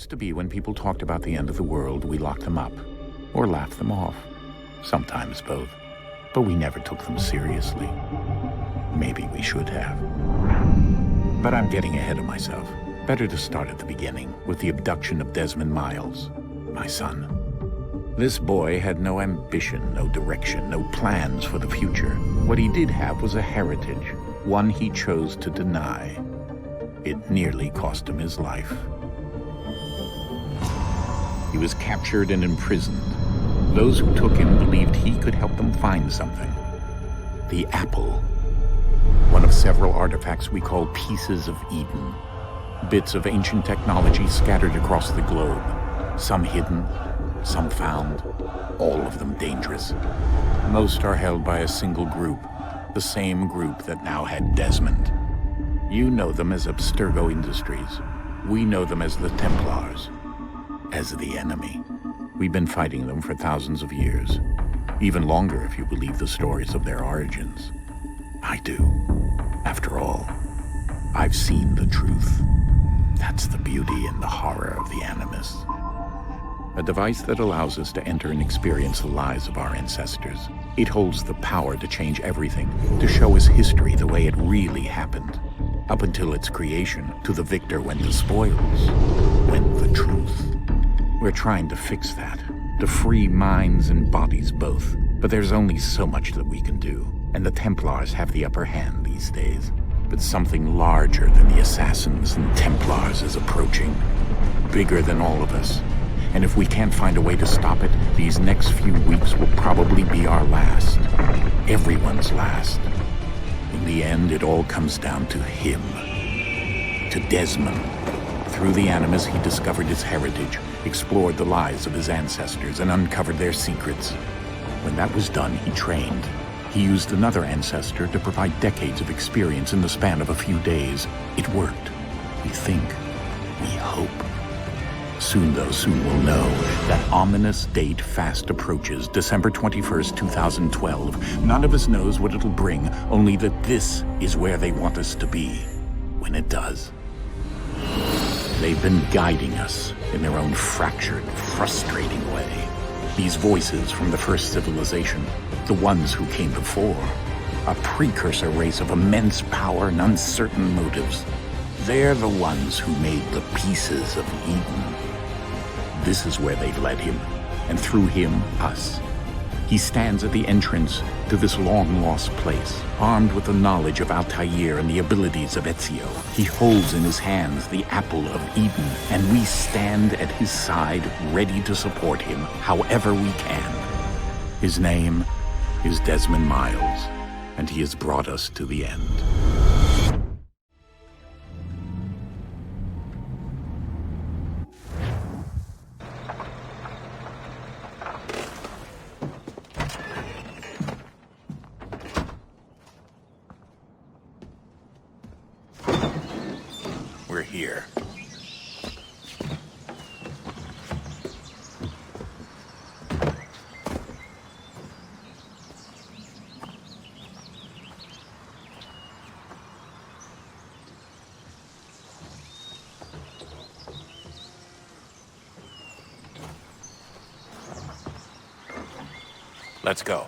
used to be when people talked about the end of the world, we locked them up or laughed them off. Sometimes both. But we never took them seriously. Maybe we should have. But I'm getting ahead of myself. Better to start at the beginning, with the abduction of Desmond Miles, my son. This boy had no ambition, no direction, no plans for the future. What he did have was a heritage, one he chose to deny. It nearly cost him his life. He was captured and imprisoned. Those who took him believed he could help them find something. The apple. One of several artifacts we call pieces of Eden. Bits of ancient technology scattered across the globe. Some hidden, some found, all of them dangerous. Most are held by a single group, the same group that now had Desmond. You know them as Abstergo Industries. We know them as the Templars, as the enemy. We've been fighting them for thousands of years, even longer if you believe the stories of their origins. I do. After all, I've seen the truth. That's the beauty and the horror of the Animus. A device that allows us to enter and experience the lives of our ancestors. It holds the power to change everything, to show us history the way it really happened. Up until its creation, to the victor went the spoils, went the truth. We're trying to fix that, to free minds and bodies both. But there's only so much that we can do, and the Templars have the upper hand these days. But something larger than the Assassins and Templars is approaching, bigger than all of us. And if we can't find a way to stop it, these next few weeks will probably be our last. Everyone's last. In the end, it all comes down to him. To Desmond. Through the Animus, he discovered his heritage, explored the lives of his ancestors, and uncovered their secrets. When that was done, he trained. He used another ancestor to provide decades of experience in the span of a few days. It worked. We think. We hope. Soon we'll know. That ominous date fast approaches, December 21st, 2012. None of us knows what it'll bring, only that this is where they want us to be when it does. They've been guiding us in their own fractured, frustrating way. These voices from the first civilization, the ones who came before, a precursor race of immense power and uncertain motives. They're the ones who made the pieces of Eden. This is where they've led him, and through him, us. He stands at the entrance to this long-lost place, armed with the knowledge of Altair and the abilities of Ezio. He holds in his hands the apple of Eden, and we stand at his side, ready to support him however we can. His name is Desmond Miles, and he has brought us to the end. We're here. Let's go.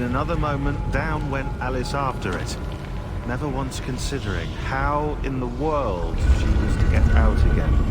another moment, down went Alice after it, never once considering how in the world she was to get out again.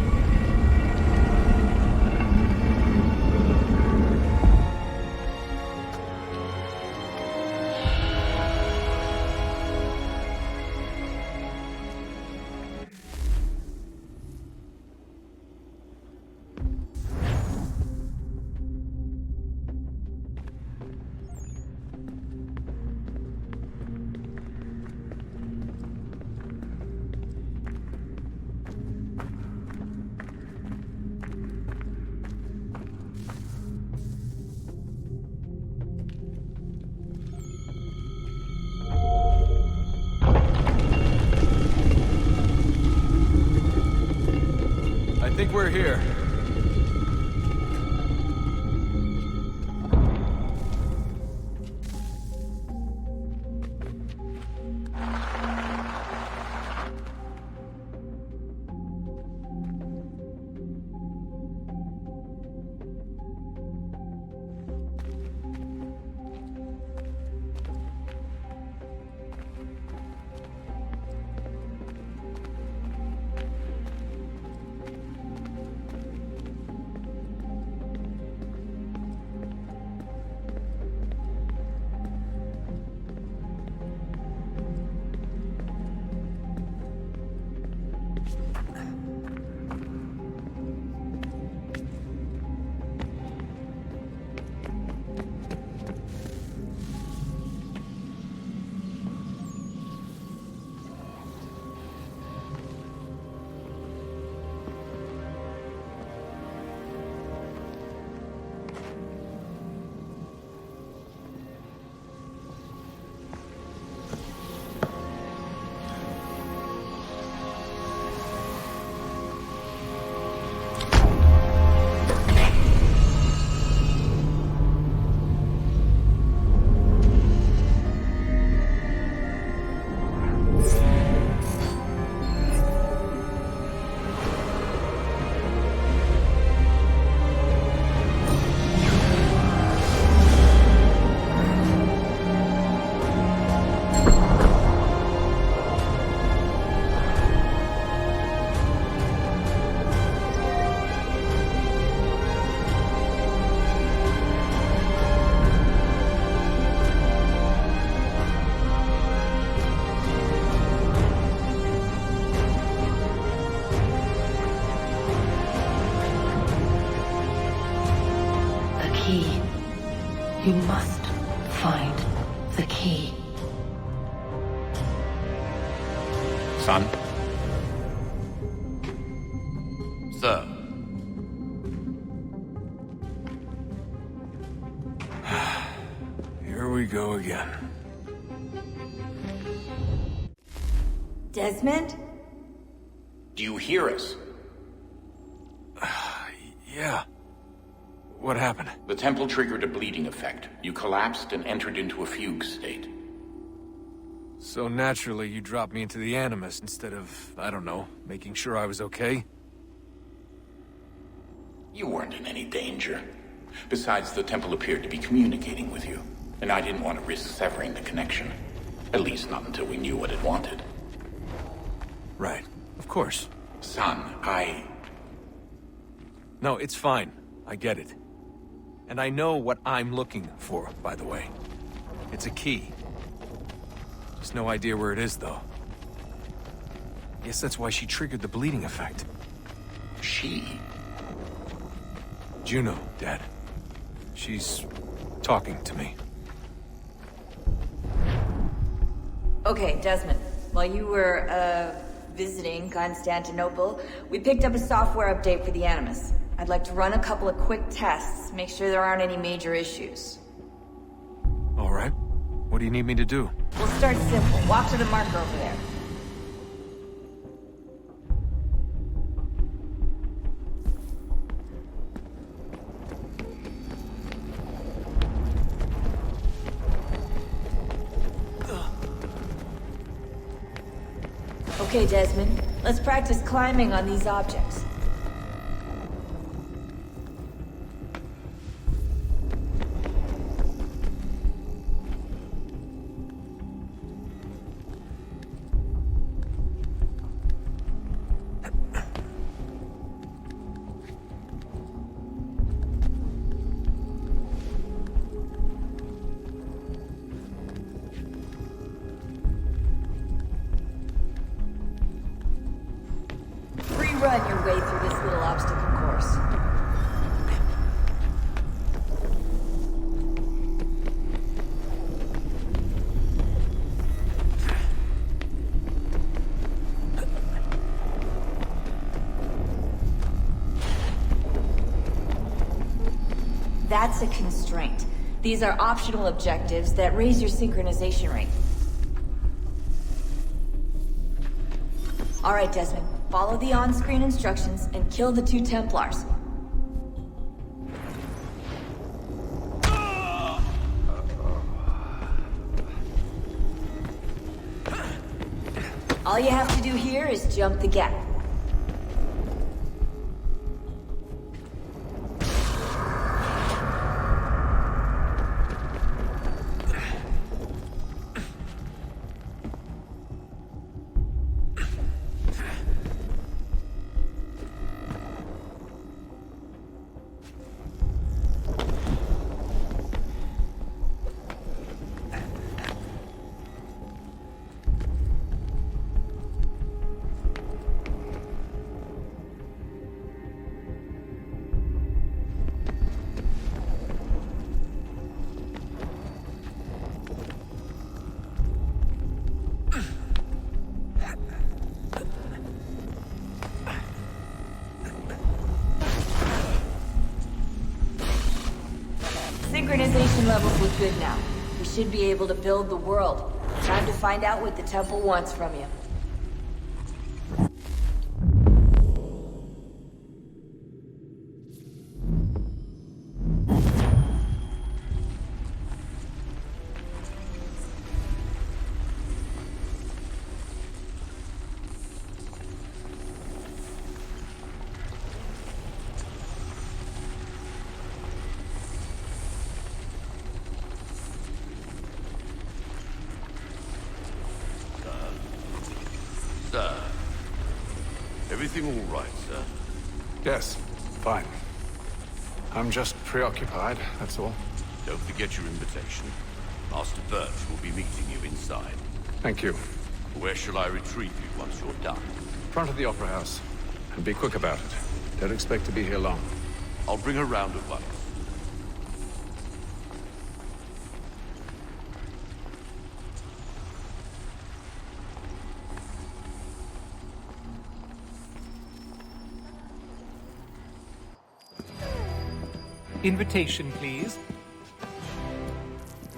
I think we're here. You must find the key. Son? Sir. Here we go again. Desmond? Do you hear us? Yeah. What happened? The temple triggered a bleeding effect. You collapsed and entered into a fugue state. So naturally, you dropped me into the Animus instead of, I don't know, making sure I was okay? You weren't in any danger. Besides, the temple appeared to be communicating with you, and I didn't want to risk severing the connection. At least not until we knew what it wanted. Right. Of course. Son, No, it's fine. I get it. And I know what I'm looking for, by the way. It's a key. Just no idea where it is, though. Guess that's why she triggered the bleeding effect. She? Juno, Dad. She's talking to me. Okay, Desmond. While you were, visiting Constantinople, we picked up a software update for the Animus. I'd like to run a couple of quick tests, make sure there aren't any major issues. All right. What do you need me to do? We'll start simple. Walk to the marker over there. Okay, Desmond. Let's practice climbing on these objects. run your way through this little obstacle course. That's a constraint. These are optional objectives that raise your synchronization rate. All right, Desmond. Follow the on-screen instructions and kill the 2 Templars. All you have to do here is jump the gap. Synchronization levels look good now. We should be able to build the world. Time to find out what the temple wants from you. Sir. Everything all right, sir? Yes, fine. I'm just preoccupied, that's all. Don't forget your invitation. Master Birch will be meeting you inside. Thank you. Where shall I retrieve you once you're done? Front of the Opera House. And be quick about it. Don't expect to be here long. I'll bring her round at once. Invitation, please.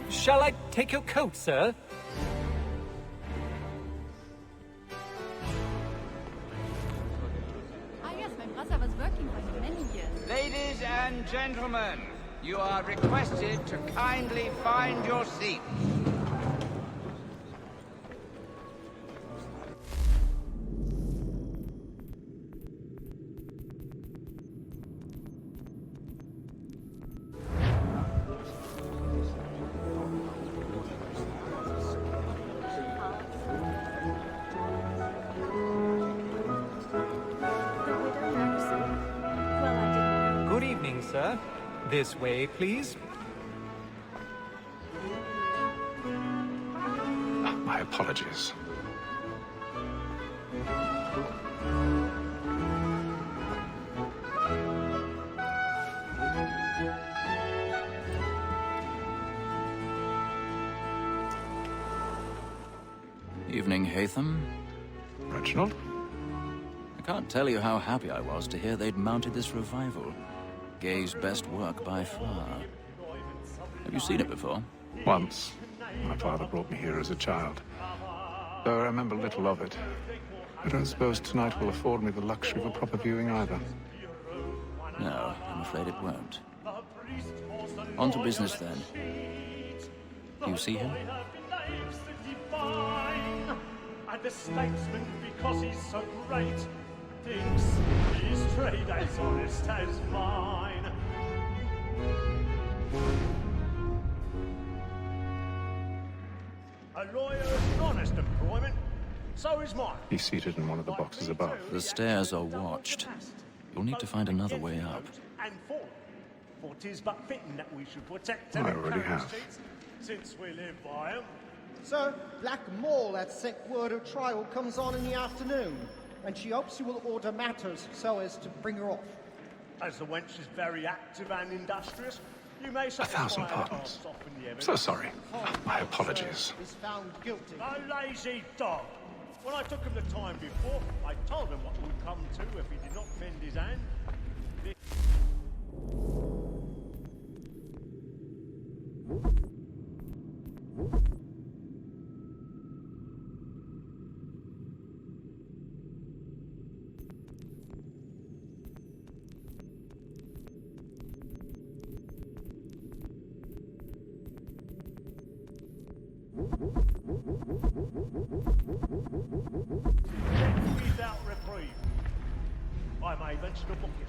Shall I take your coat, sir? Ah yes, my brother was working for him many years. Ladies and gentlemen, you are requested to kindly find your seats. Good evening, sir. This way, please. My apologies. Evening, Hatham. Reginald? I can't tell you how happy I was to hear they'd mounted this revival. Gay's best work by far. Have you seen it before? Once. My father brought me here as a child. Though I remember little of it. I don't suppose tonight will afford me the luxury of a proper viewing either. No, I'm afraid it won't. On to business, then. You see him? And the statesman, because he's so great, thinks his trade as honest as mine. A lawyer's an honest employment, so is mine. He's seated in one of the boxes above. The stairs are watched. You'll need to find another way up. And for 'tis but fitting that we should protect I our already have. since we live by 'em. Sir, Black Mall had sent word of trial comes on in the afternoon. and she hopes you will order matters so as to bring her off. As the wench is very active and industrious, you may say 1,000 pardons. So sorry. My apologies. Is found guilty. A lazy dog. When I took him the time before, I told him what would come to if he did not mend his hand. Without reprieve, I may venture to book it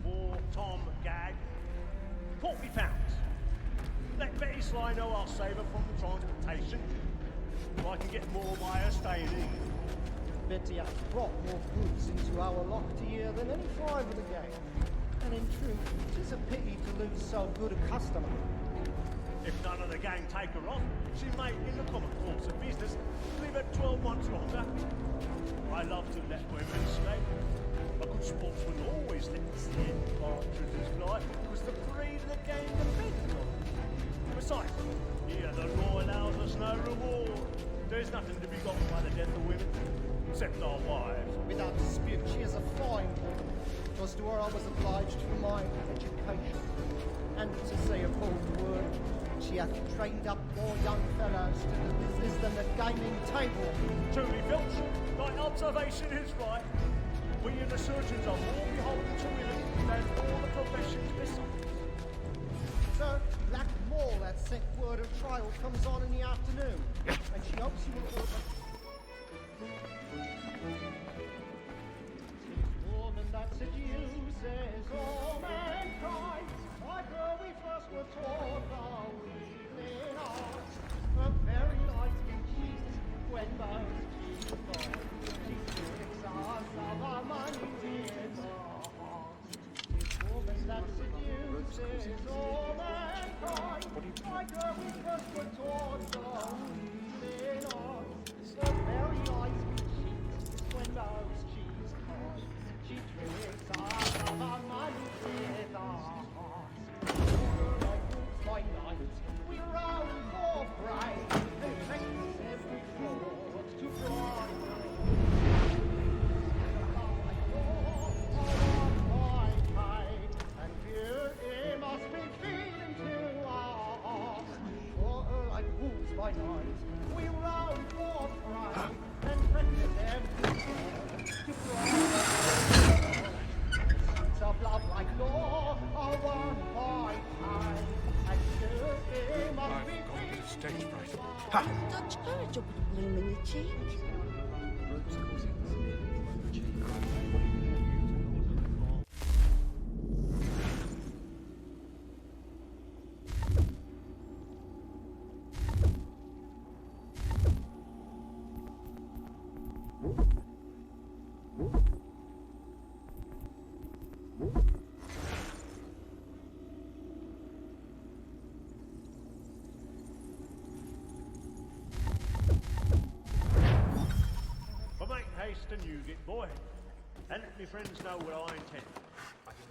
for Tom Gag, £40. Let Betty Sly know I'll save her from the transportation, so I can get more by her staying in. Betty has brought more goods into our locked here than any five of the gang. And in truth, it is a pity to lose so good a customer. If none of the gang take her on, she may, in the common course of business, leave her 12 months longer. I love to let women stay. A good sportsman always lets the end partridges fly, because the breed of the game depends on it. Besides, here the law allows us no reward. There's nothing to be got by the death of women, except our wives. Without dispute, she is a fine woman. Because to her I was obliged for my education. And to say a bold word, she hath trained up more young fellows to the business than the gaming table. Truly, Filch, thy observation is right. We and the surgeons are more beholden to women than all the professions besides. Sir, Black Mall that sent word of trial comes on in the afternoon, and she hopes you will order. Woman that seduces all mankind, like her we first were taught the weaving art. Her very light in cheeks, when those cheeks fall, she tricks us of our money in the heart. Woman that seduces all mankind, like her we first were taught the weaving art. Her very light in cheeks, when those cheeks fall, she tricks us of our money in the heart. By night, we round for prey, and practice every fraud to bribe. And fear it must be feeding to our hearts. For like wolves by night, we round for prey, and practice every fraud to bribe. Of love like law, are won by time. Stage fright. Dutch courage up with the bloom in your cheek. And you get boy, and let me friends know what I intend.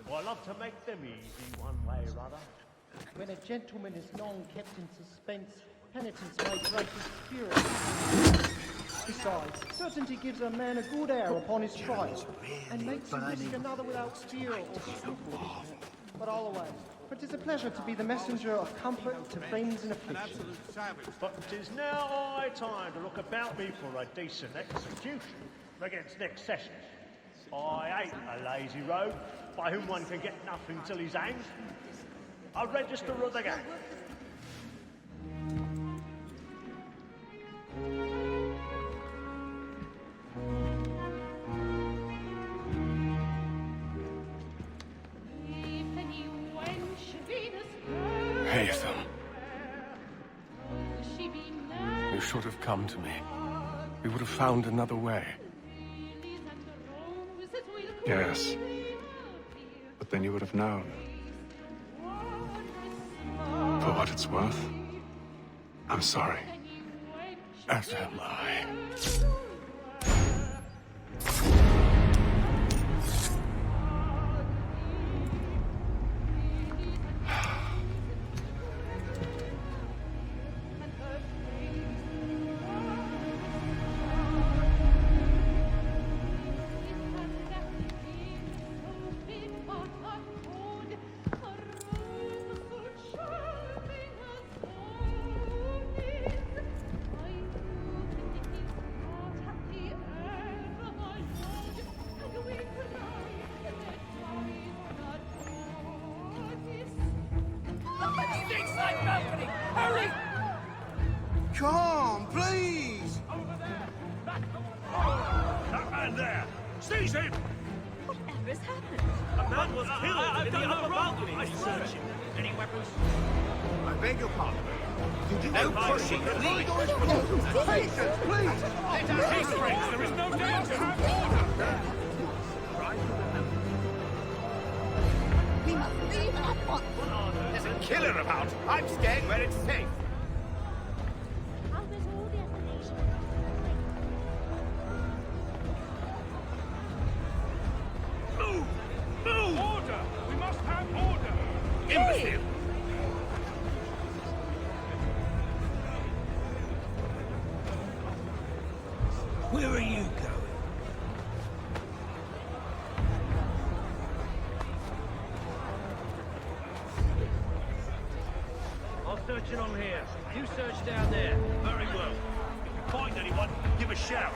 Well, I love to make them easy one way or other. When a gentleman is long kept in suspense, penitence may break his spirit. Besides, certainty gives a man a good air upon his trial, and makes him risk another without fear or scruple. But all away, for 'tis a pleasure to be the messenger of comfort to friends in affliction. But 'tis now high time to look about me for a decent execution against next session. I ain't a lazy rogue by whom one can get nothing till he's hanged. A register of the gang. Haytham. You should have come to me. We would have found another way. Yes. But then you would have known. For what it's worth, I'm sorry. As am I. Seize him! Whatever has happened? A man was killed in the upper balcony. I searched him. Any weapons? I beg your pardon. No pushing, please. Patience, please. Let us take breaks. There is no danger. We must leave at once. There's a killer about. I'm staying where it's safe. How does all the explanation? Move! Move! Order! We must have order! Imbecile! Where are you going? I'll search in on here. You search down there. Very well. If you find anyone, give a shout.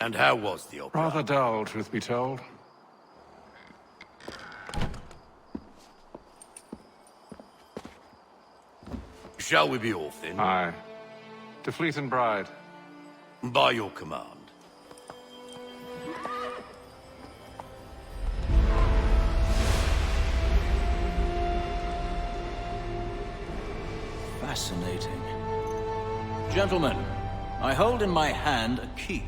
And how was the opera? Rather dull, truth be told. Shall we be off then? Aye. To Fleet and Bride. By your command. Fascinating. Gentlemen, I hold in my hand a key.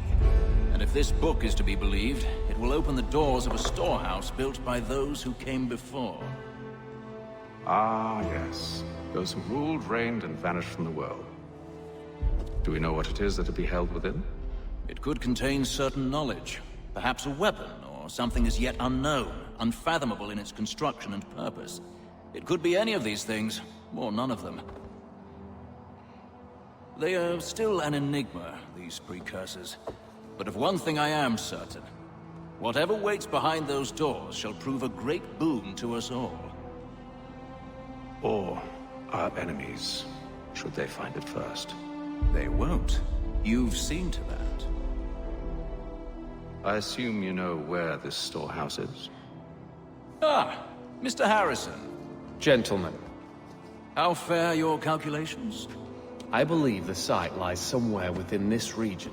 And if this book is to be believed, it will open the doors of a storehouse built by those who came before. Ah, yes. Those who ruled, reigned, and vanished from the world. Do we know what it is that will be held within? It could contain certain knowledge. Perhaps a weapon, or something as yet unknown, unfathomable in its construction and purpose. It could be any of these things, or none of them. They are still an enigma, these precursors. But of one thing I am certain. Whatever waits behind those doors shall prove a great boon to us all. Or our enemies, should they find it first. They won't. You've seen to that. I assume you know where this storehouse is? Ah, Mr. Harrison. Gentlemen, How fare your calculations? I believe the site lies somewhere within this region.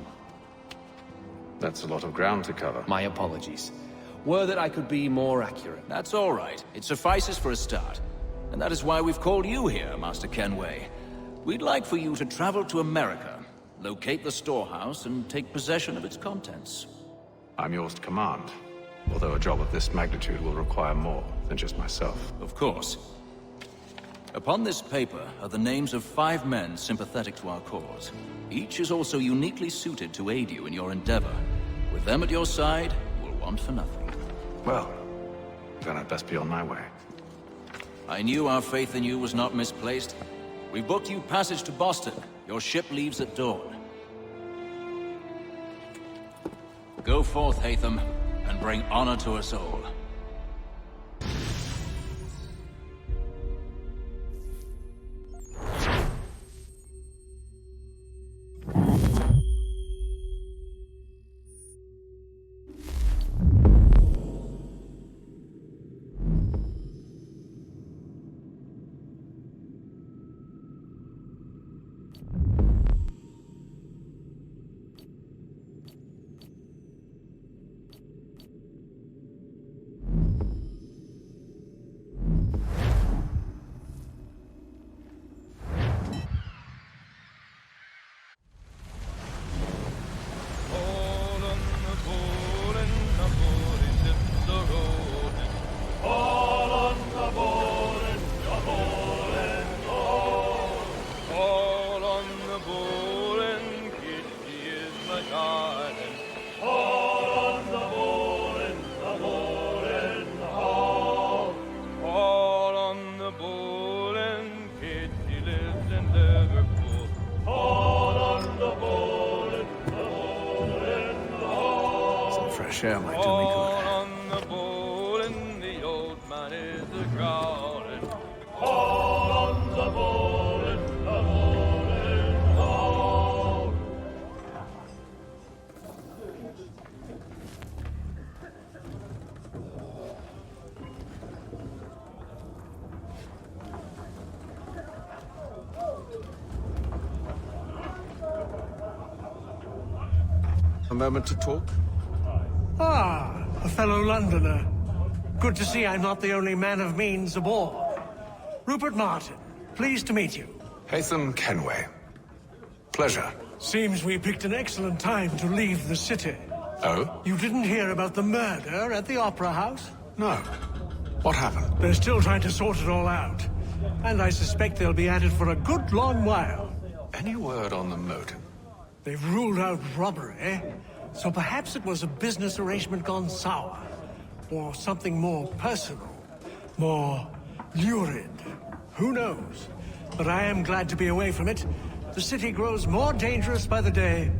That's a lot of ground to cover. My apologies. Were that I could be more accurate. That's all right. It suffices for a start. And that is why we've called you here, Master Kenway. We'd like for you to travel to America, locate the storehouse, and take possession of its contents. I'm yours to command. Although a job of this magnitude will require more than just myself. Of course. Upon this paper are the names of 5 men sympathetic to our cause. Each is also uniquely suited to aid you in your endeavor. With them at your side, we'll want for nothing. Well, then I'd best be on my way. I knew our faith in you was not misplaced. We booked you passage to Boston. Your ship leaves at dawn. Go forth, Hatham, and bring honor to us all. Share might do me good. On the bowl and the old man is a growling. All on the bowl and the bowl and all. A moment to talk? Ah, a fellow Londoner. Good to see I'm not the only man of means aboard. Rupert Martin, pleased to meet you. Haytham Kenway. Pleasure. Seems we picked an excellent time to leave the city. Oh? You didn't hear about the murder at the Opera House? No. What happened? They're still trying to sort it all out. And I suspect they'll be at it for a good long while. Any word on the motive? They've ruled out robbery, so perhaps it was a business arrangement gone sour. Or something more personal, more lurid. Who knows? But I am glad to be away from it. The city grows more dangerous by the day.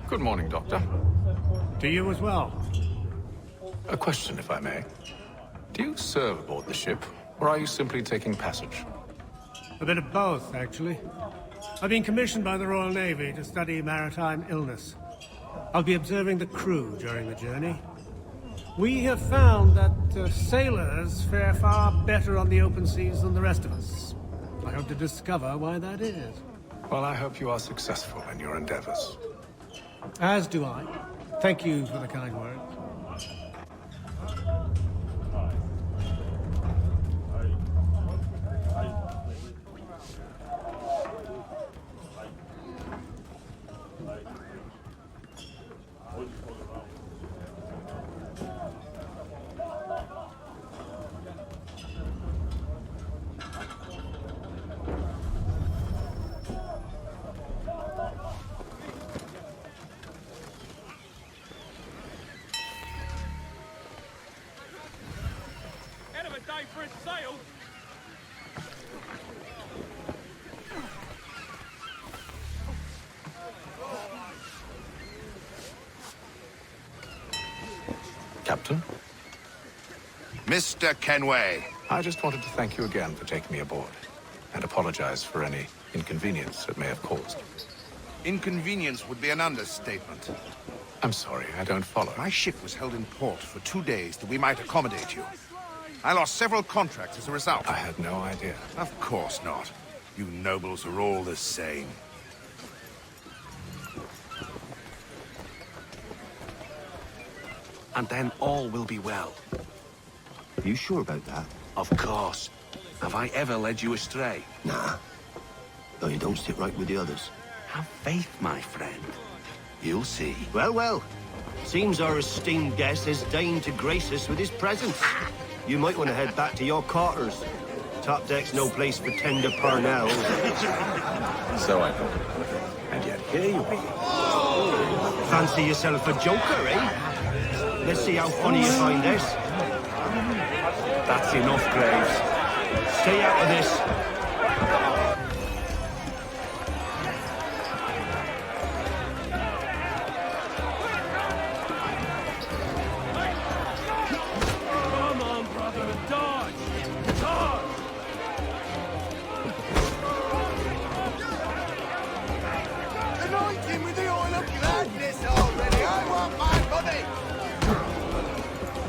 Good morning, Doctor. To you as well. A question, if I may. Do you serve aboard the ship, or are you simply taking passage? A bit of both, actually. I've been commissioned by the Royal Navy to study maritime illness. I'll be observing the crew during the journey. We have found that sailors fare far better on the open seas than the rest of us. I hope to discover why that is. Well, I hope you are successful in your endeavors. As do I. Thank you for the kind words. For a sail. Captain? Mr. Kenway. I just wanted to thank you again for taking me aboard, and apologize for any inconvenience it may have caused. Inconvenience would be an understatement. I'm sorry, I don't follow. My ship was held in port for 2 days that we might accommodate you. I lost several contracts as a result. I had no idea. Of course not. You nobles are all the same. And then all will be well. Are you sure about that? Of course. Have I ever led you astray? Nah. No, you don't sit right with the others. Have faith, my friend. You'll see. Well, well. Seems our esteemed guest has deigned to grace us with his presence. You might want to head back to your quarters. Top deck's no place for tender parnells. So I thought. And yet here you be. Fancy yourself a joker, eh? Let's see how funny you find this. That's enough, Graves. Stay out of this. Come on, brother, dodge! Dodge! Anoint him with the oil of gladness already. I want my money.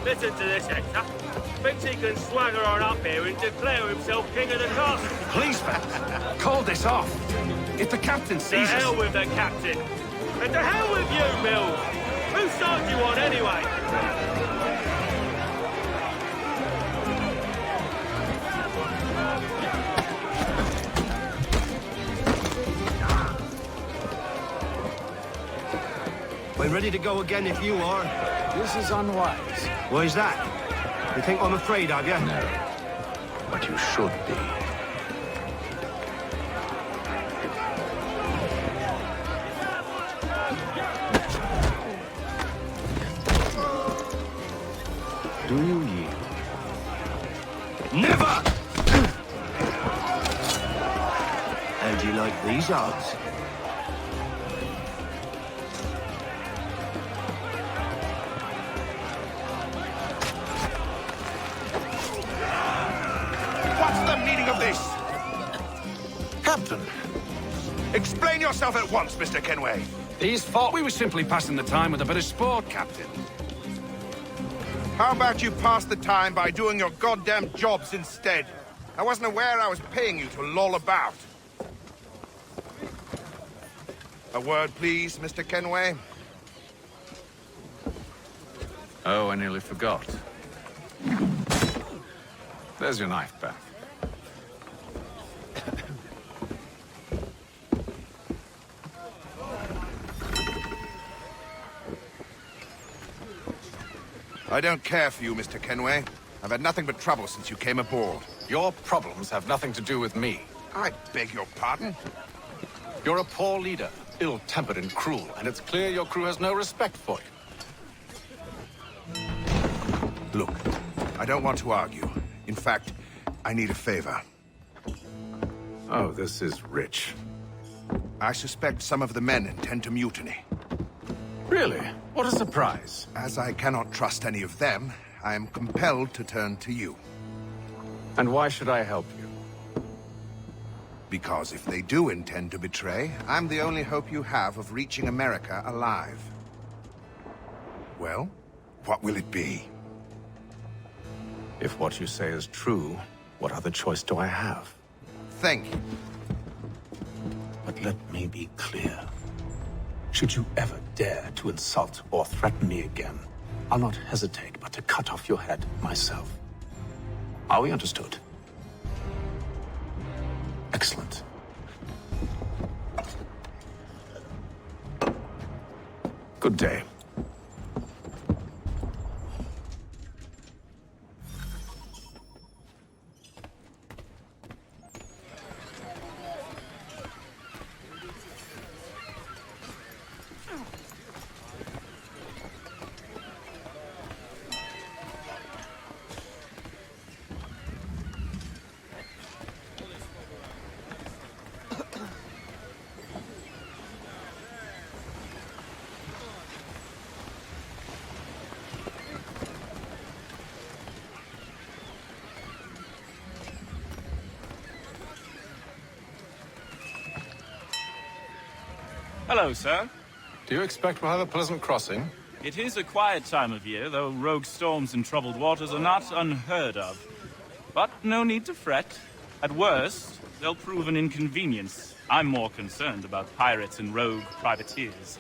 Listen to this, Hector. Thinks he can swagger on up here and declare himself king of the castle. Please, man. Call this off. If the captain To sees hell us... with the captain. And to hell with you, Mills. Whose side do you on, anyway? We're ready to go again if you are. This is unwise. Why is that? You think I'm afraid of you? No. But you should be. Do you yield? Never! How do you like these odds? What's the meaning of this? Captain, Explain yourself at once, Mr. Kenway. these thought we were simply passing the time with a bit of sport, Captain. How about you pass the time by doing your goddamn jobs instead? I wasn't aware I was paying you to loll about. A word, please, Mr. Kenway. Oh, I nearly forgot. There's your knife back. I don't care for you, Mr. Kenway. I've had nothing but trouble since you came aboard. Your problems have nothing to do with me. I beg your pardon? You're a poor leader, ill-tempered and cruel, and it's clear your crew has no respect for you. Look, I don't want to argue. In fact, I need a favor. Oh, this is rich. I suspect some of the men intend to mutiny. Really? What a surprise. As I cannot trust any of them, I am compelled to turn to you. And why should I help you? Because if they do intend to betray, I'm the only hope you have of reaching America alive. Well, what will it be? If what you say is true, what other choice do I have? Thank you. But let me be clear. Should you ever dare to insult or threaten me again, I'll not hesitate but to cut off your head myself. Are we understood? Excellent. Good day. Hello, sir. Do you expect we'll have a pleasant crossing? It is a quiet time of year, though rogue storms and troubled waters are not unheard of. But no need to fret. At worst, they'll prove an inconvenience. I'm more concerned about pirates and rogue privateers.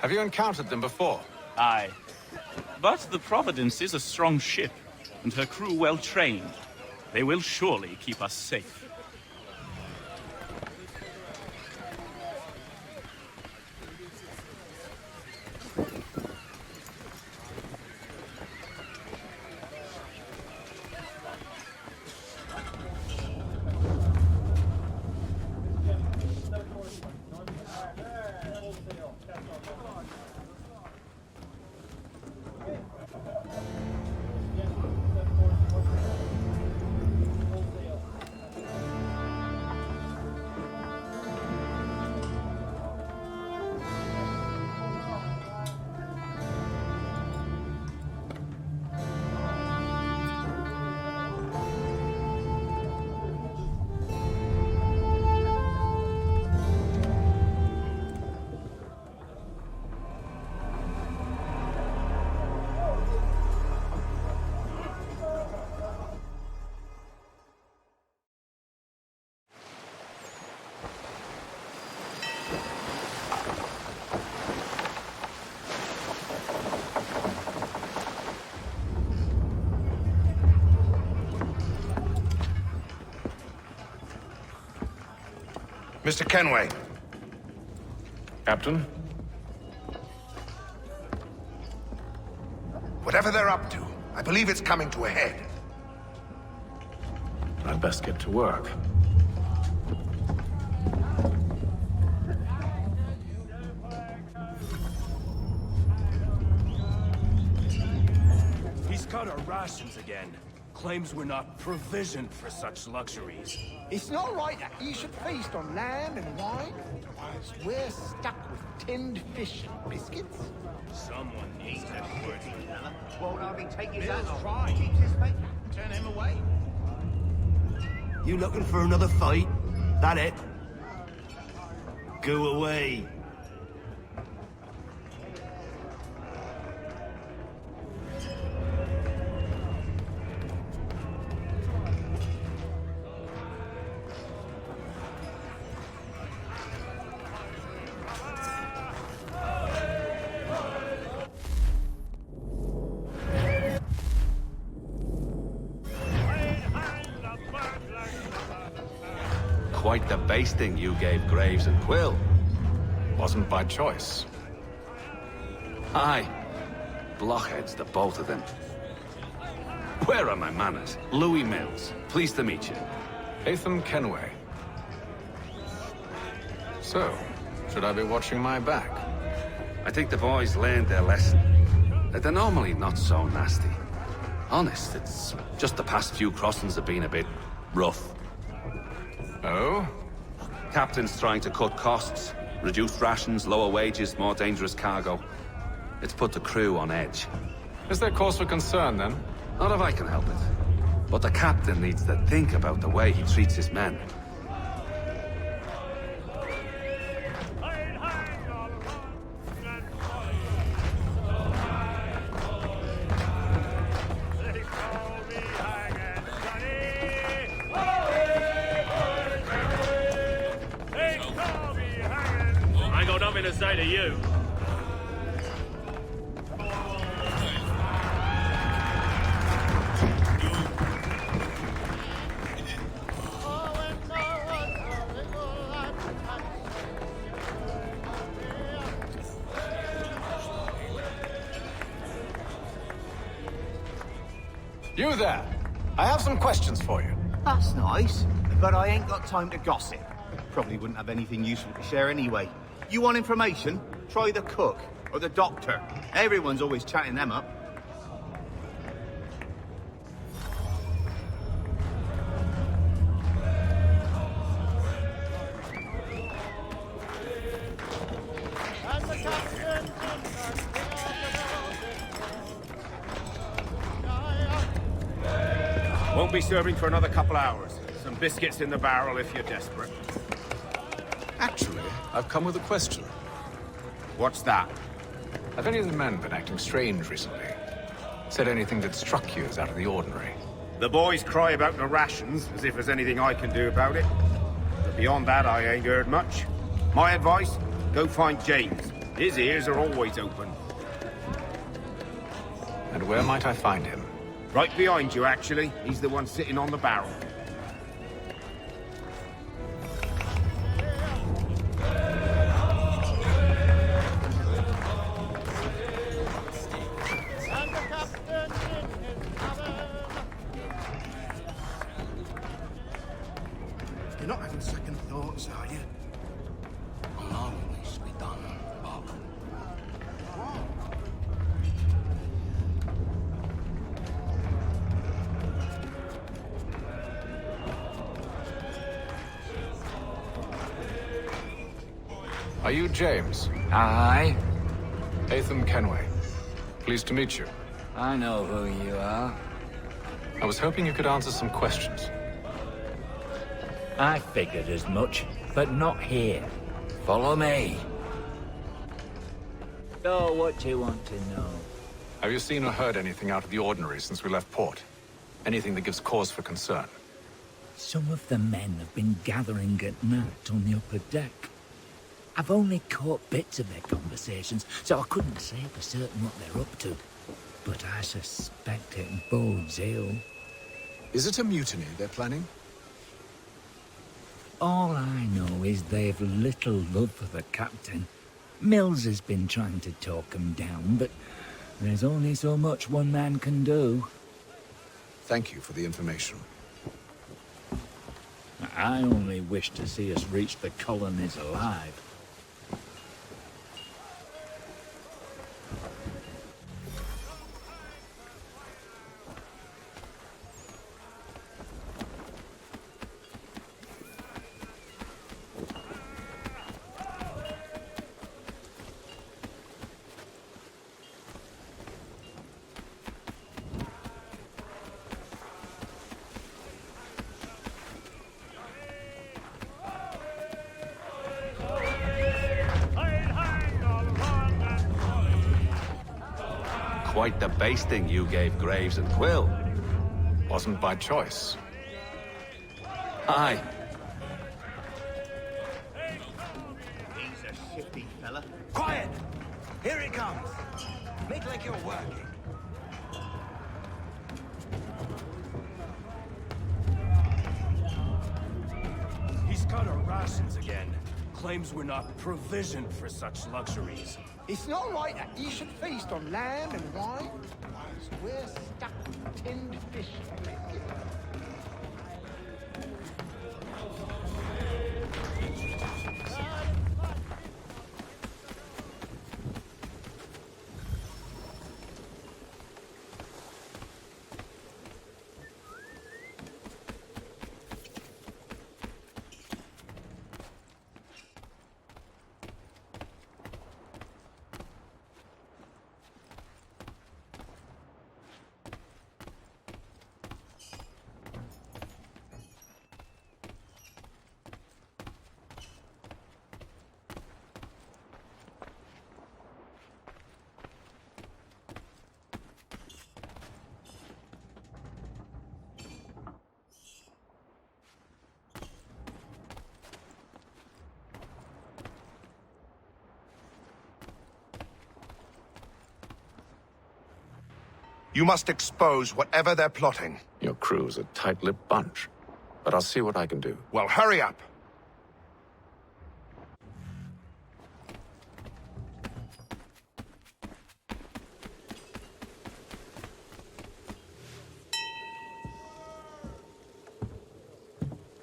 Have you encountered them before? Aye. But the Providence is a strong ship, and her crew well trained. They will surely keep us safe. Mr. Kenway. Captain? Whatever they're up to, I believe it's coming to a head. I'd best get to work. He's got about our rations again. Claims we're not provisioned for such luxuries. It's not right that you should feast on lamb and wine, whilst we're stuck with tinned fish and biscuits. Someone needs that word. Won't hardly take his hands off. Keeps his face. Turn him away. You looking for another fight? That it? Go away. Quite the basting you gave Graves and Quill. Wasn't by choice. Aye. Blockheads, the both of them. Where are my manners? Louis Mills. Pleased to meet you. Atham Kenway. So, should I be watching my back? I think the boys learned their lesson. They're normally not so nasty. Honest, it's just the past few crossings have been a bit rough. Oh? Captain's trying to cut costs. Reduced rations, lower wages, more dangerous cargo. It's put the crew on edge. Is there cause for concern, then? Not if I can help it. But the captain needs to think about the way he treats his men. I got nothing to say to you. You there! I have some questions for you. That's nice, but I ain't got time to gossip. Probably wouldn't have anything useful to share anyway. You want information? Try the cook or the doctor. Everyone's always chatting them up. Won't be serving for another couple hours. Some biscuits in the barrel if you're desperate. Actually, I've come with a question. What's that? Have any of the men been acting strange recently? Said anything that struck you as out of the ordinary? The boys cry about the rations, as if there's anything I can do about it. But beyond that, I ain't heard much. My advice? Go find James. His ears are always open. And where might I find him? Right behind you, actually. He's the one sitting on the barrel. You're not having second thoughts, are you? I'll always be done, Bob. Are you James? Aye. Atham Kenway. Pleased to meet you. I know who you are. I was hoping you could answer some questions. I figured as much, but not here. Follow me. So, what do you want to know? Have you seen or heard anything out of the ordinary since we left port? Anything that gives cause for concern? Some of the men have been gathering at night on the upper deck. I've only caught bits of their conversations, so I couldn't say for certain what they're up to. But I suspect it bodes ill. Is it a mutiny they're planning? All I know is they've little love for the captain. Mills has been trying to talk him down, but there's only so much one man can do. Thank you for the information. I only wish to see us reach the colonies alive. quite the basting you gave Graves and Quill. Wasn't by choice. Aye. He's a shifty fella. Quiet! Here he comes. Make like you're working. He's cut our rations again. Claims we're not provisioned for such luxuries. It's not right that you should feast on lamb and wine, whilst we're stuck with tinned fish and biscuits. You must expose whatever they're plotting. Your crew's a tight-lipped bunch, but I'll see what I can do. Well, hurry up.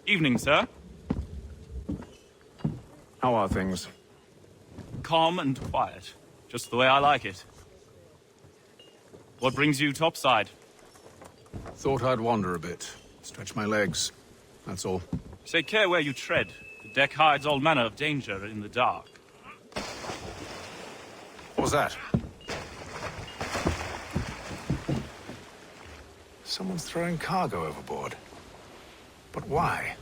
Evening, sir. How are things? Calm and quiet. Just the way I like it. What brings you topside? Thought I'd wander a bit. Stretch my legs. That's all. Take care where you tread. The deck hides all manner of danger in the dark. What was that? Someone's throwing cargo overboard. But why?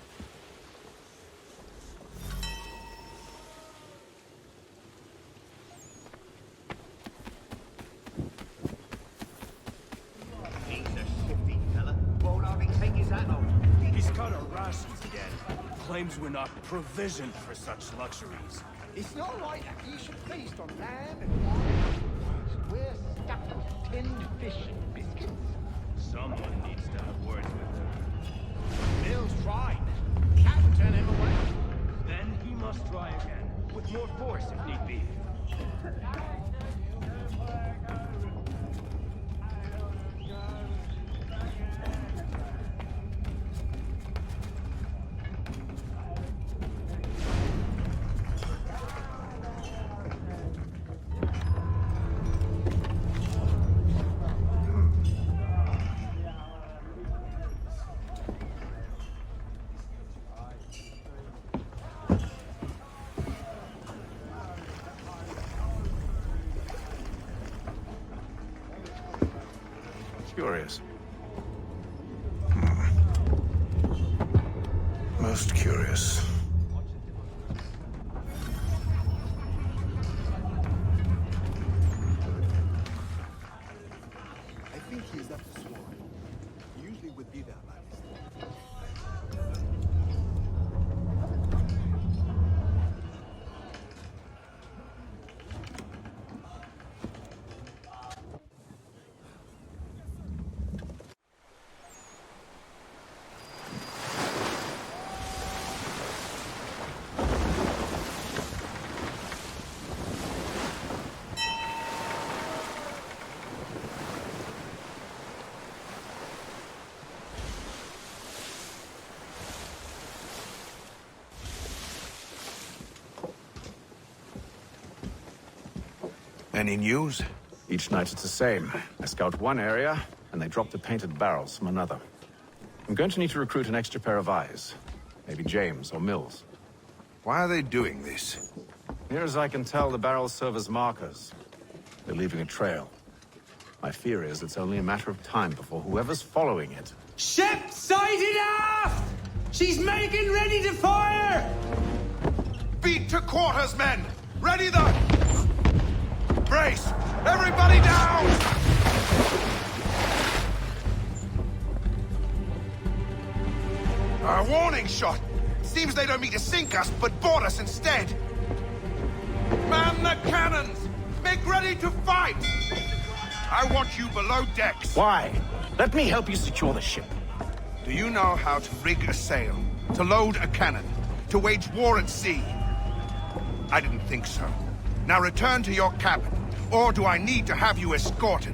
He's a shifty fella. Won't hardly take his hat off. He's cut our rations again. Claims we're not provisioned for such luxuries. It's not right that you should feast on lamb and wine, whilst we're stuck with tinned fish and biscuits. Someone needs to have words with him. Bill's tried. Can't turn him away. Then he must try again, with more force if need be. Curious. Most curious. I think he's up to swarm. He usually would be there by this time. Any news? Each night it's the same. I scout one area, and they drop the painted barrels from another. I'm going to need to recruit an extra pair of eyes. Maybe James or Mills. Why are they doing this? Near as I can tell, the barrels serve as markers. They're leaving a trail. My fear is it's only a matter of time before whoever's following it... Ship sighted aft! She's making ready to fire! Beat to quarters, men! Ready the... Brace! Everybody down! A warning shot! Seems they don't mean to sink us, but board us instead! Man the cannons! Make ready to fight! I want you below decks. Why? Let me help you secure the ship. Do you know how to rig a sail? To load a cannon? To wage war at sea? I didn't think so. Now return to your cabin, or do I need to have you escorted?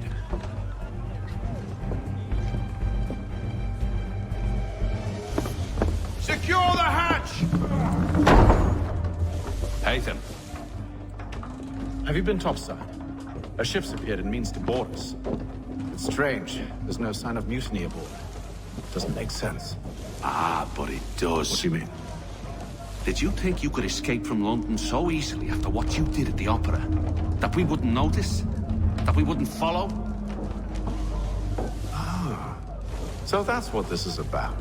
Secure the hatch! Haytham. Have you been topside? A ship's appeared and means to board us. It's strange. There's no sign of mutiny aboard. Doesn't make sense. Ah, but it does. What do you mean? Did you think you could escape from London so easily after what you did at the opera? That we wouldn't notice? That we wouldn't follow? Ah. So that's what this is about.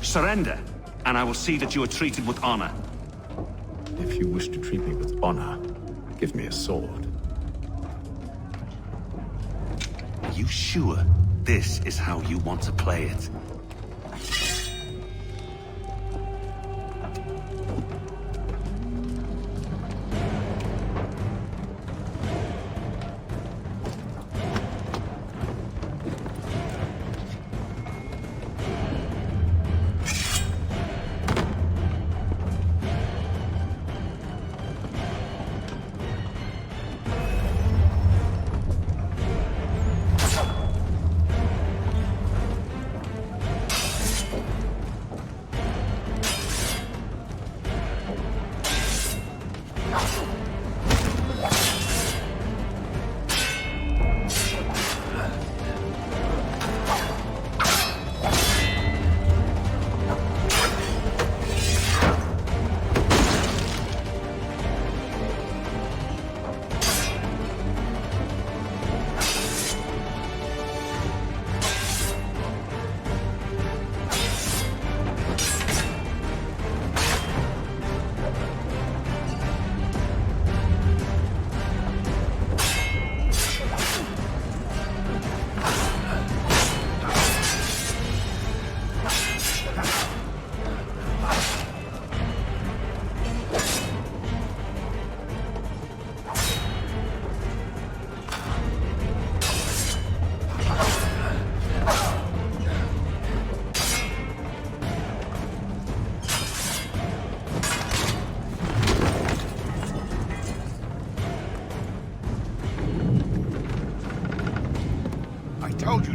Surrender, and I will see that you are treated with honor. If you wish to treat me with honor, give me a sword. Are you sure this is how you want to play it?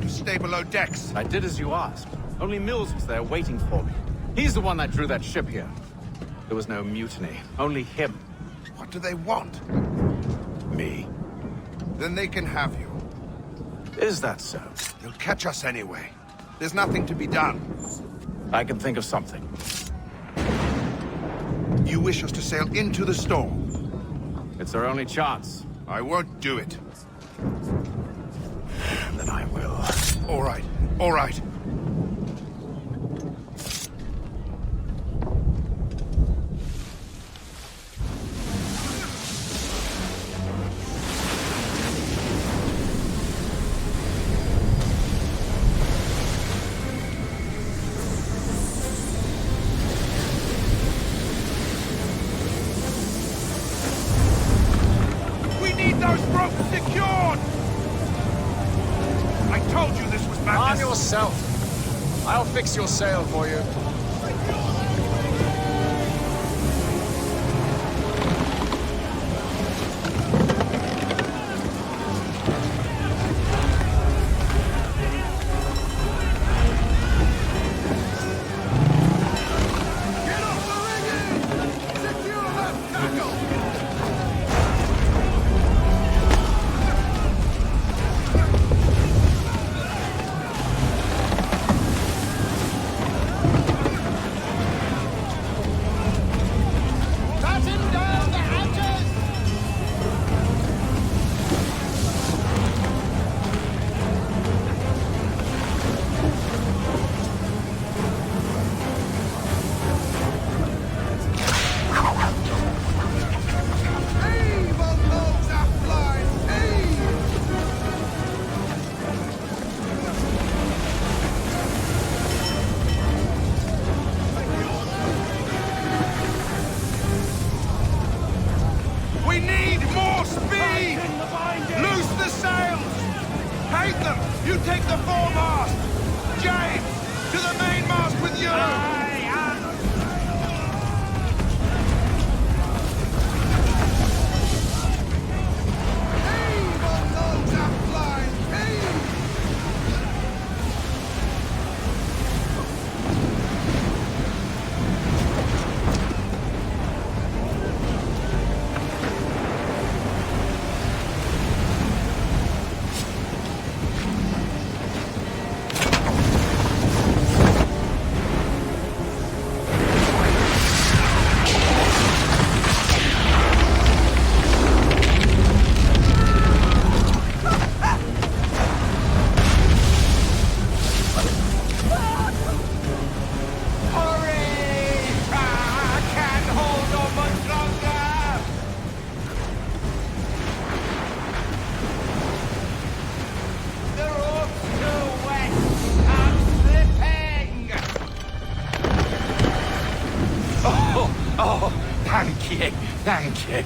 Stay below decks. I did as you asked. Only Mills was there waiting for me. He's the one that drew that ship here. There was no mutiny. Only him. What do they want? Me. Then they can have you. Is that so? They'll catch us anyway. There's nothing to be done. I can think of something. You wish us to sail into the storm? It's our only chance. I won't do it. Then I will. All right. All right. We need those ropes secured! I told you this was madness. Arm yourself. I'll fix your sail for you. Thank you. Thank you.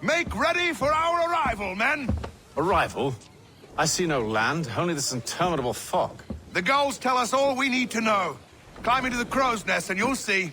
Make ready for our arrival, men! Arrival? I see no land, only this interminable fog. The gulls tell us all we need to know. Climb into the crow's nest and you'll see.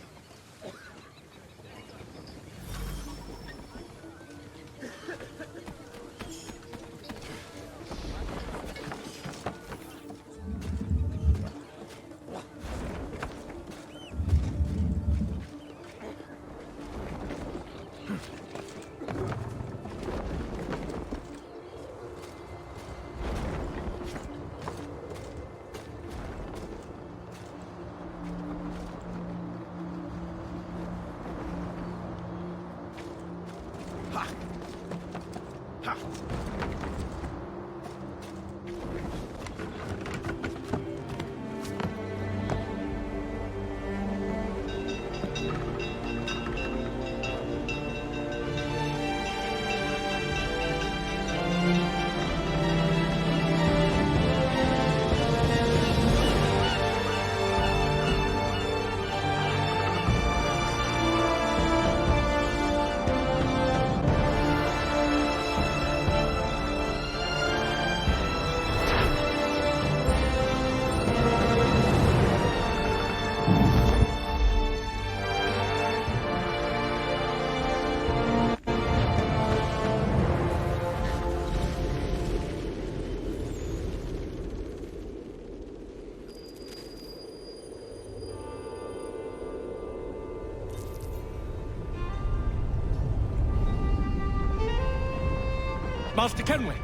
Master Kenway!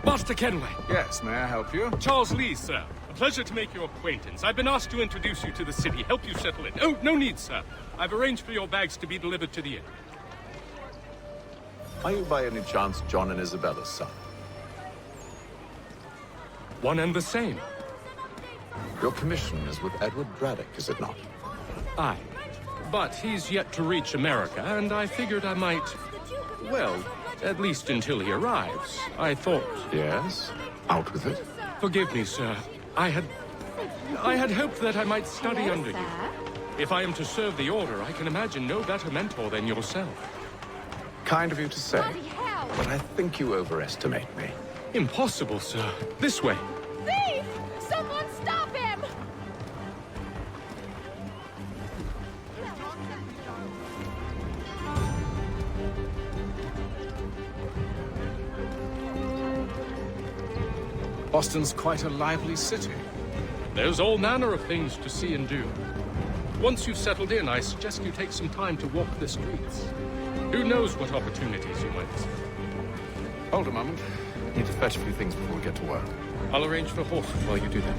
Master Kenway! Yes, may I help you? Charles Lee, sir. A pleasure to make your acquaintance. I've been asked to introduce you to the city, help you settle in. Oh, no need, sir. I've arranged for your bags to be delivered to the inn. Are you by any chance John and Isabella's son? One and the same. Your commission is with Edward Braddock, is it not? Aye. But he's yet to reach America, and I figured I might... well, at least until he arrives. I thought... Yes? Out with it? Forgive me, sir. I had hoped that I might study under you. If I am to serve the Order, I can imagine no better mentor than yourself. Kind of you to say, but I think you overestimate me. Impossible, sir. This way. Thief! Someone stop him! Boston's quite a lively city. There's all manner of things to see and do. Once you've settled in, I suggest you take some time to walk the streets. Who knows what opportunities you might see. Hold a moment. Need to fetch a few things before we get to work. I'll arrange for horses while you do that.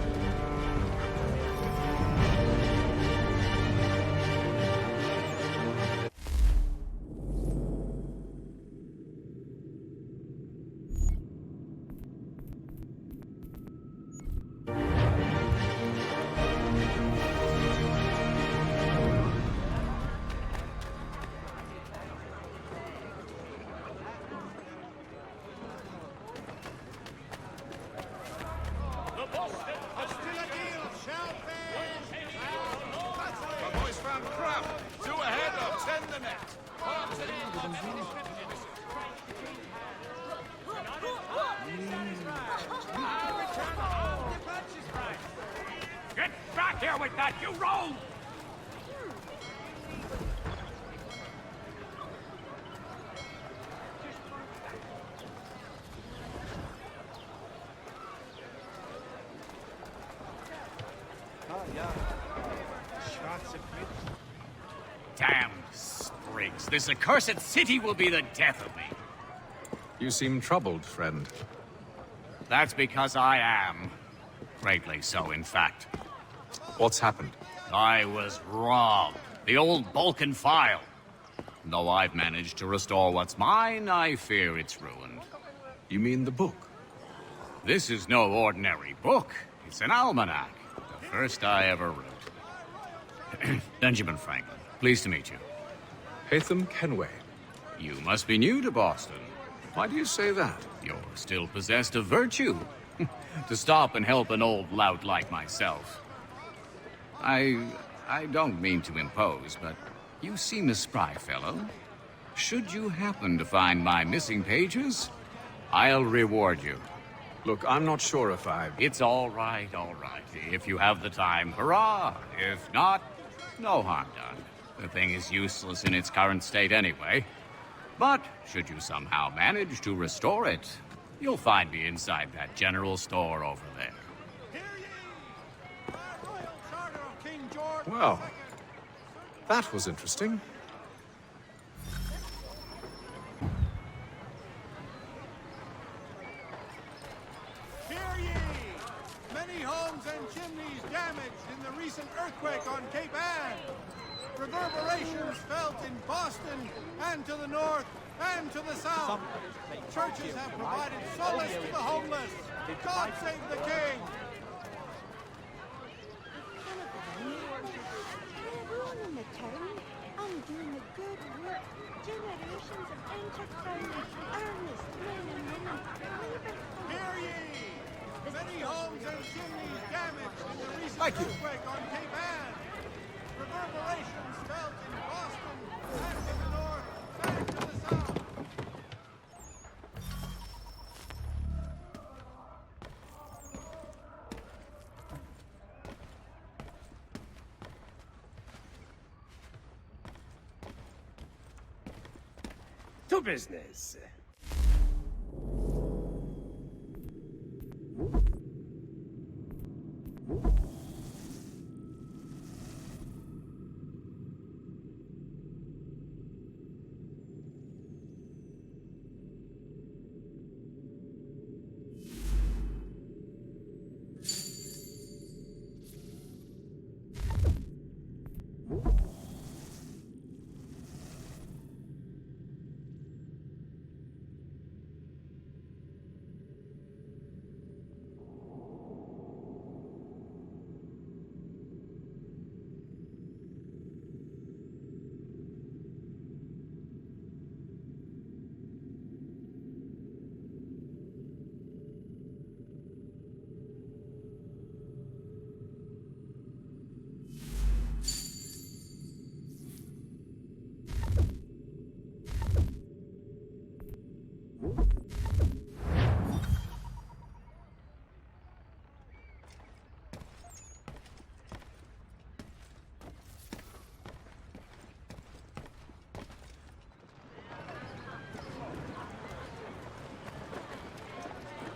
aft! Two ahead of, send the net! Get back here with that, you rogue! Damned sprigs. This accursed city will be the death of me. You seem troubled, friend. That's because I am. Greatly so, in fact. What's happened? I was robbed. The old Balkan file. Though I've managed to restore what's mine, I fear it's ruined. You mean the book? This is no ordinary book. It's an almanac. The first I ever wrote. Benjamin Franklin. Pleased to meet you. Hatham Kenway. You must be new to Boston. Why do you say that? You're still possessed of virtue. To stop and help an old lout like myself. I don't mean to impose, but you seem a spry fellow. Should you happen to find my missing pages, I'll reward you. Look, I'm not sure if I... It's all right, all right. If you have the time, hurrah! If not, no harm done. The thing is useless in its current state anyway. But should you somehow manage to restore it, you'll find me inside that general store over there. Well, that was interesting. Hear ye! Many homes and chimneys damaged in the recent earthquake on Cape Ann. Reverberations felt in Boston and to the north and to the south. Churches have provided solace to the homeless. God save the king! Everyone in the town, I'm doing the good work. Generations of enterprising, earnest men and women. Hear ye! Many homes and chimneys damaged in the recent earthquake on Cape Ann. Reverberations felt in Boston and to the north and to the south. To business.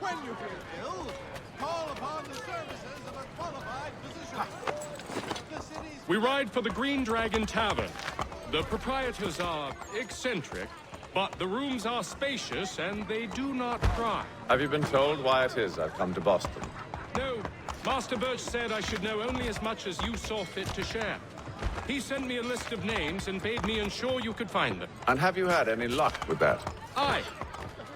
When you feel ill, call upon the services of a qualified physician. The city's... We ride for the Green Dragon Tavern. The proprietors are eccentric, but the rooms are spacious and they do not cry. Have you been told why it is I've come to Boston? No, Master Birch said I should know only as much as you saw fit to share. He sent me a list of names and bade me ensure you could find them. And have you had any luck with that? Aye.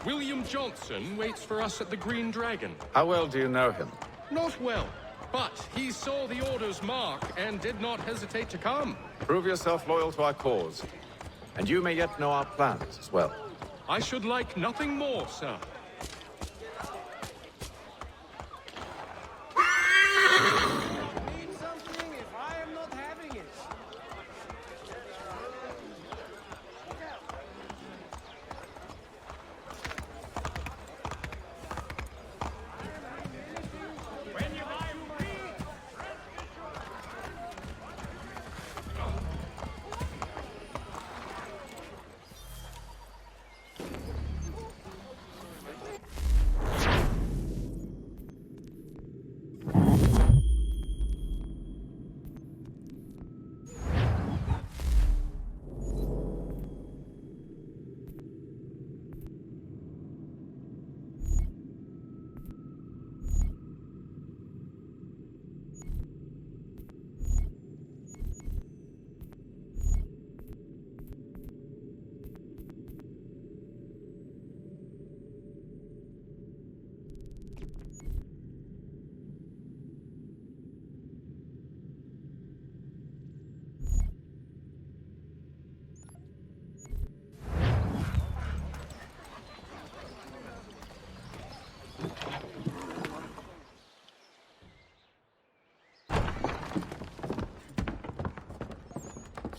William Johnson waits for us at the Green Dragon. How well do you know him? Not well, but he saw the order's mark and did not hesitate to come. Prove yourself loyal to our cause. And you may yet know our plans as well. I should like nothing more, sir. Need something if I am not having it.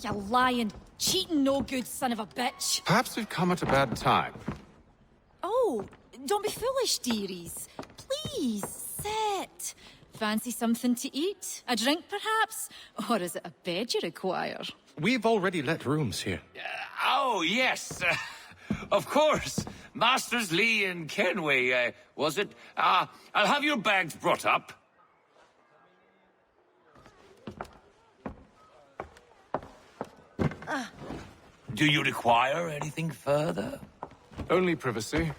You lying, cheating, no good son of a bitch. Perhaps we've come at a bad time. Oh, don't be foolish, dearies. Please, sit. Fancy something to eat? A drink, perhaps? Or is it a bed you require? We've already let rooms here. Oh, yes. Of course. Masters Lee and Kenway, was it? I'll have your bags brought up. Do you require anything further? Only privacy.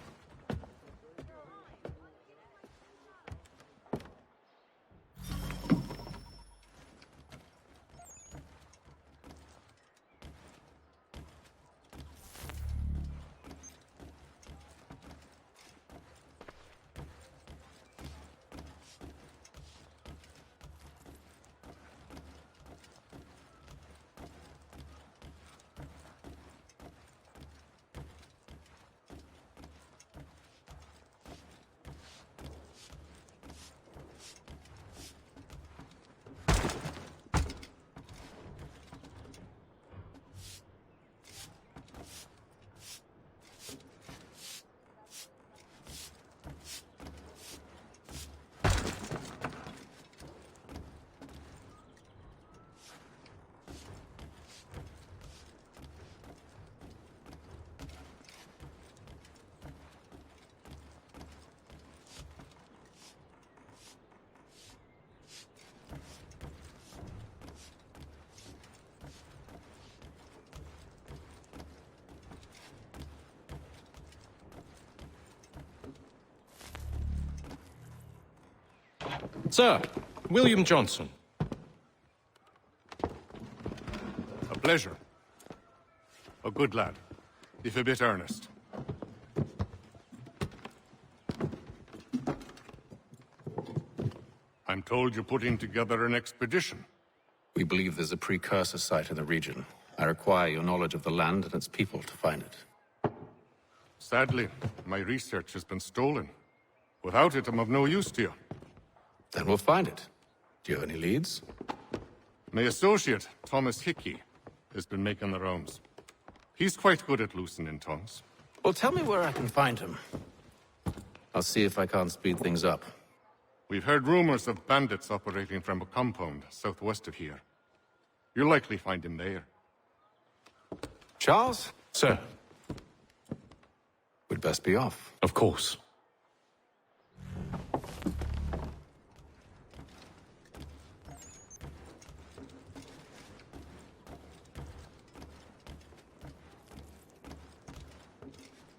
Sir, William Johnson. A pleasure. A good lad, if a bit earnest. I'm told you're putting together an expedition. We believe there's a precursor site in the region. I require your knowledge of the land and its people to find it. Sadly, my research has been stolen. Without it, I'm of no use to you. Then we'll find it. Do you have any leads? My associate, Thomas Hickey, has been making the rounds. He's quite good at loosening tongues. Well, tell me where I can find him. I'll see if I can't speed things up. We've heard rumors of bandits operating from a compound southwest of here. You'll likely find him there. Charles? Sir. We'd best be off. Of course.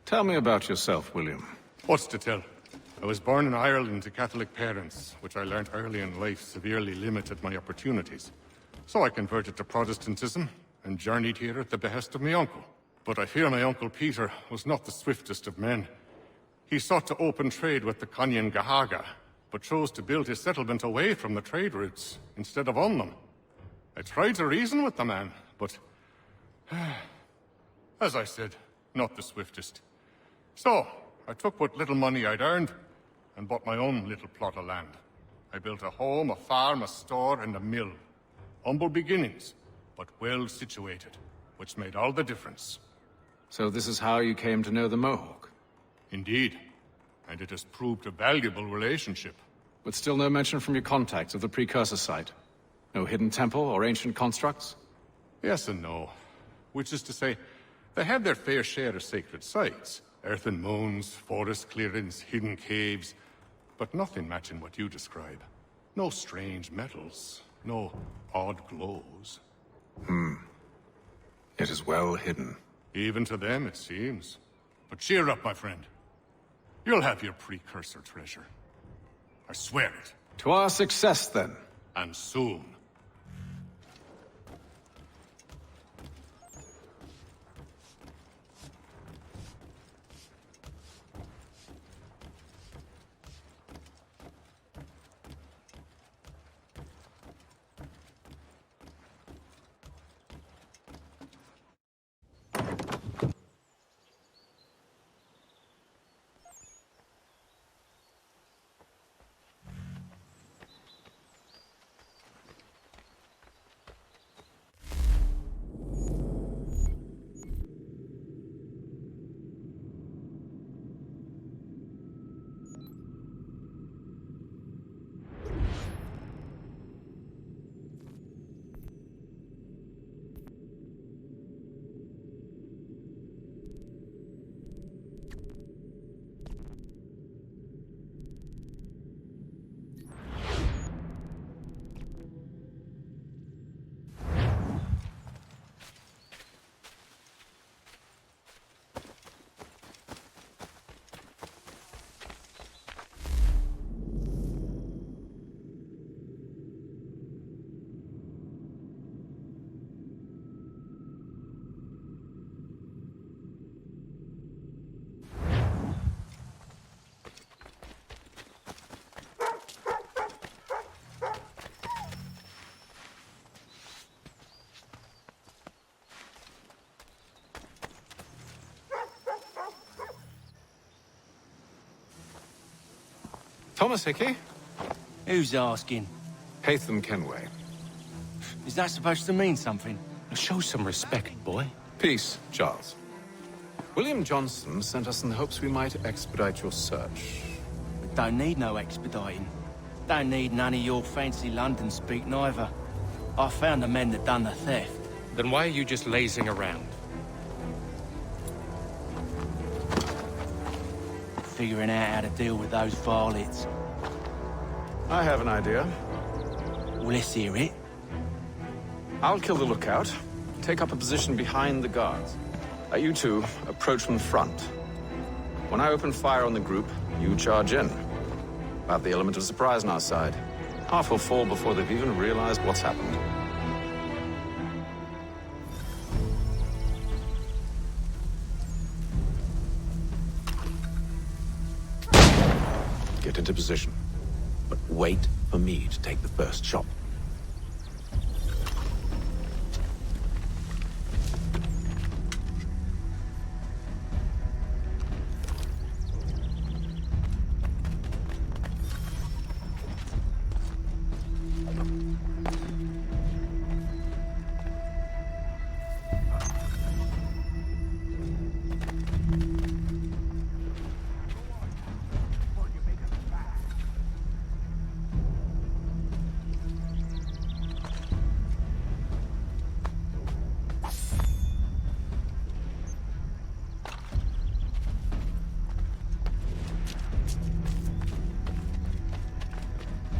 Tell me about yourself, William. What's to tell? I was born in Ireland to Catholic parents, which I learned early in life severely limited my opportunities. So I converted to Protestantism and journeyed here at the behest of my uncle. But I fear my uncle Peter was not the swiftest of men. He sought to open trade with the Conyan Gahaga, but chose to build his settlement away from the trade routes instead of on them. I tried to reason with the man, but as I said, not the swiftest. So, I took what little money I'd earned and bought my own little plot of land. I built a home, a farm, a store, and a mill. Humble beginnings, but well situated, which made all the difference. So this is how you came to know the Mohawk? Indeed, and it has proved a valuable relationship. But still no mention from your contacts of the precursor site? No hidden temple or ancient constructs? Yes and no. Which is to say, they had their fair share of sacred sites. Earthen mounds, forest clearings, hidden caves, but nothing matching what you describe. No strange metals, no odd glows. It is well hidden. Even to them, it seems. But cheer up, my friend. You'll have your precursor treasure. I swear it. To our success, then. And soon. Thomas Hickey? Who's asking? Haytham Kenway. Is that supposed to mean something? Show some respect, boy. Peace, Charles. William Johnson sent us in the hopes we might expedite your search. We don't need no expediting. Don't need none of your fancy London speak neither. I found the men that done the theft. Then why are you just lazing around? Figuring out how to deal with those varlets. I have an idea. Well, let's hear it. I'll kill the lookout, take up a position behind the guards. You two approach from the front. When I open fire on the group, you charge in. We'll have the element of surprise on our side. Half will fall before they've even realized what's happened. Get into position, but wait for me to take the first shot.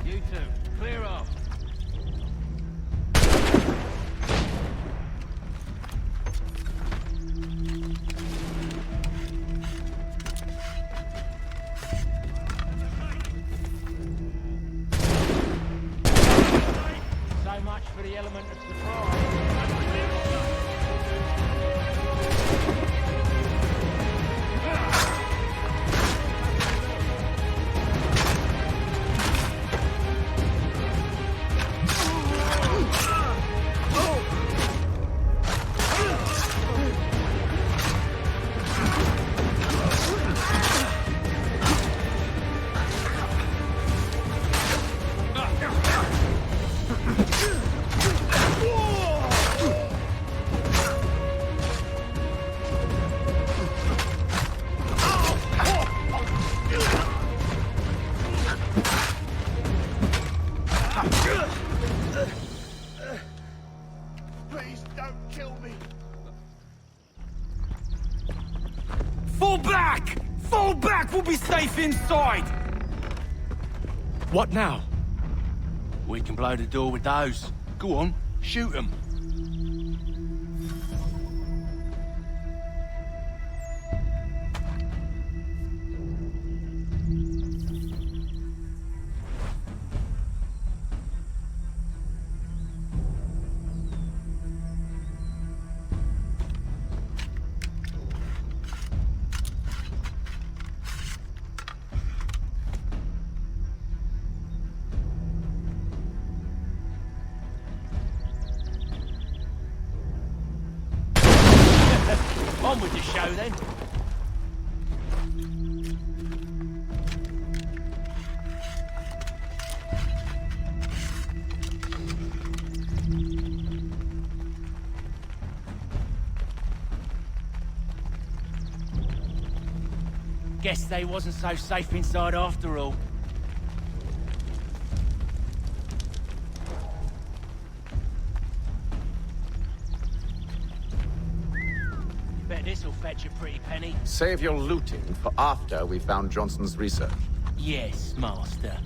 You two, clear off. So much for the element of surprise. Please don't kill me. Fall back! Fall back! We'll be safe inside! What now? We can blow the door with those. Go on, shoot them. On with the show, then. Guess they wasn't so safe inside after all. Bet this'll fetch a pretty penny. Save your looting for after we found Johnson's research. Yes, master.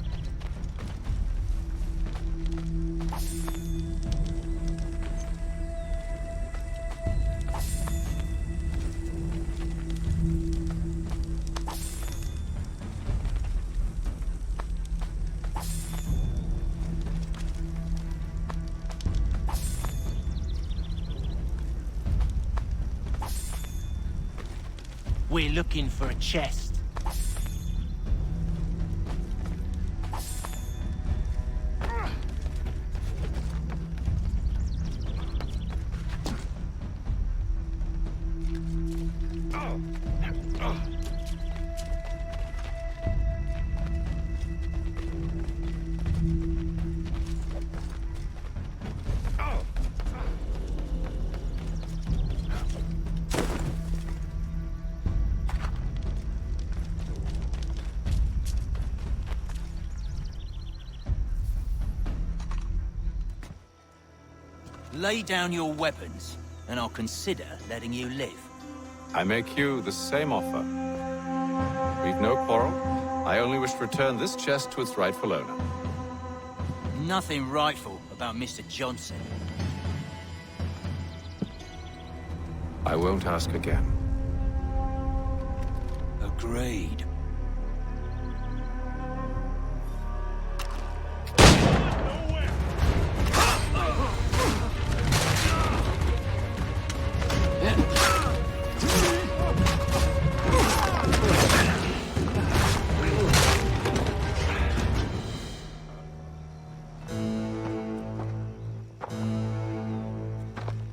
We're looking for a chest. Lay down your weapons, and I'll consider letting you live. I make you the same offer. We've no quarrel. I only wish to return this chest to its rightful owner. Nothing rightful about Mr. Johnson. I won't ask again. Agreed.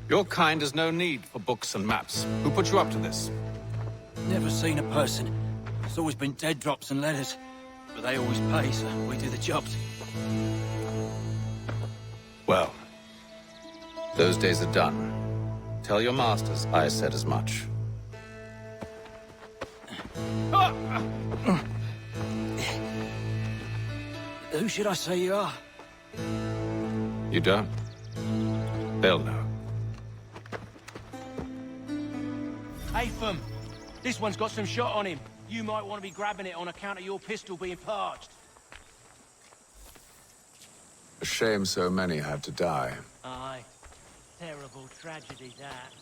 Your kind has no need for books and maps. Who put you up to this? Never seen a person. It's always been dead drops and letters. But they always pay, so we do the jobs. Well, those days are done. Tell your masters I said as much. Who should I say you are? You don't? They'll know. Haytham, this one's got some shot on him. You might want to be grabbing it on account of your pistol being parched. A shame so many had to die. Aye. Terrible tragedy, that.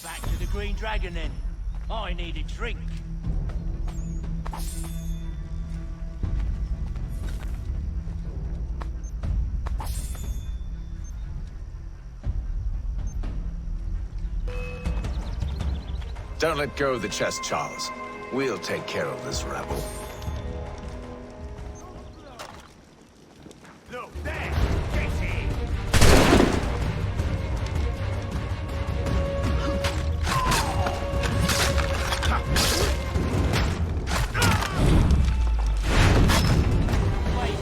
Back to the Green Dragon, then. I need a drink. Don't let go of the chest, Charles. We'll take care of this rebel. Look, there! Get in! Wait,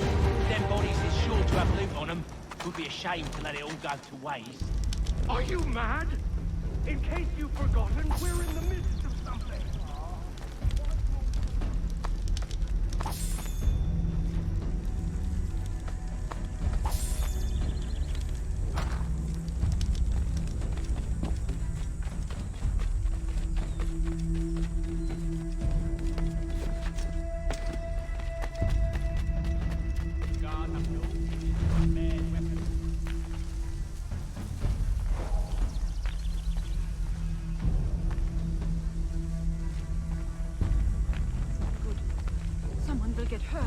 them bodies is sure to have loot on them. Would be a shame to let it all go to waste. Are you mad? In case you've forgotten, we're in the midst of something. Someone will get hurt.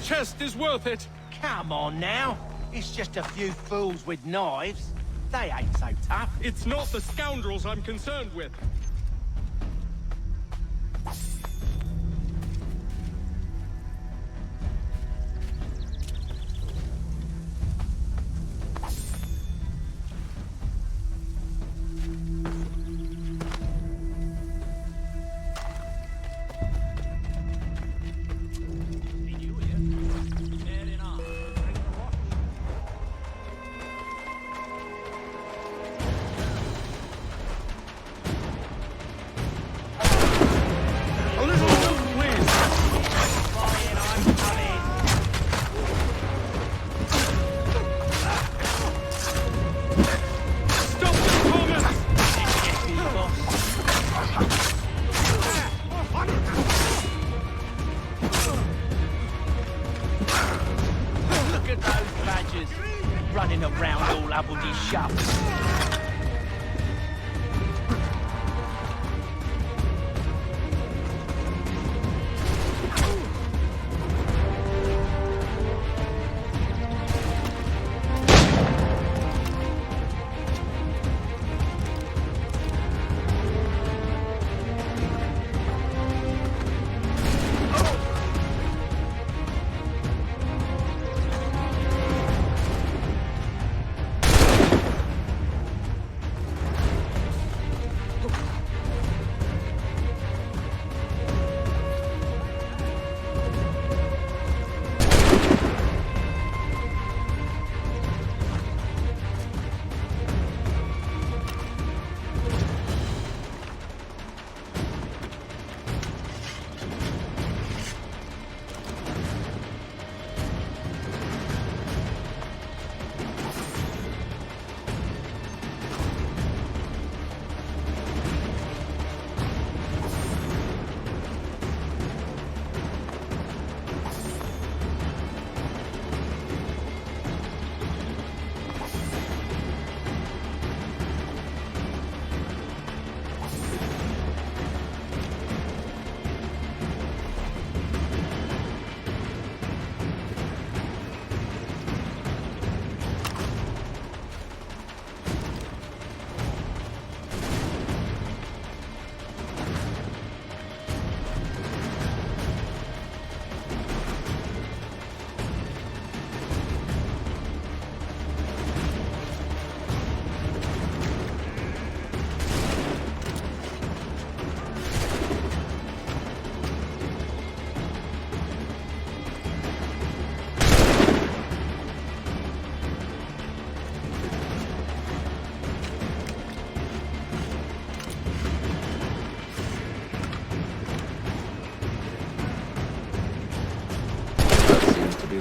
Chest is worth it. Come on now. It's just a few fools with knives. They ain't so tough. It's not the scoundrels I'm concerned with. all appledy shop.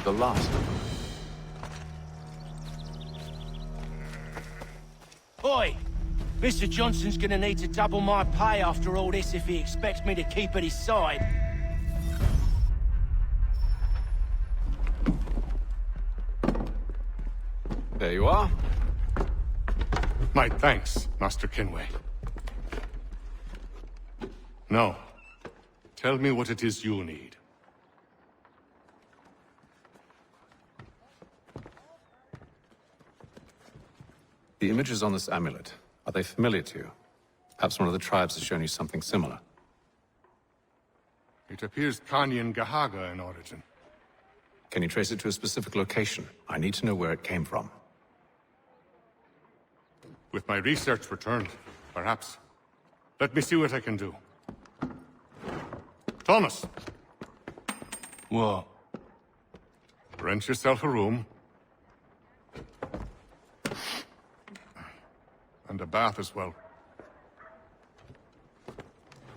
The last of them. Oi! Mr. Johnson's gonna need to double my pay after all this if he expects me to keep at his side. There you are. My thanks, Master Kenway. Now, tell me what it is you need. The images on this amulet, are they familiar to you? Perhaps one of the tribes has shown you something similar. It appears Kanyan Gahaga in origin. Can you trace it to a specific location? I need to know where it came from. With my research returned, perhaps. Let me see what I can do. Thomas! What? Rent yourself a room. And a bath as well.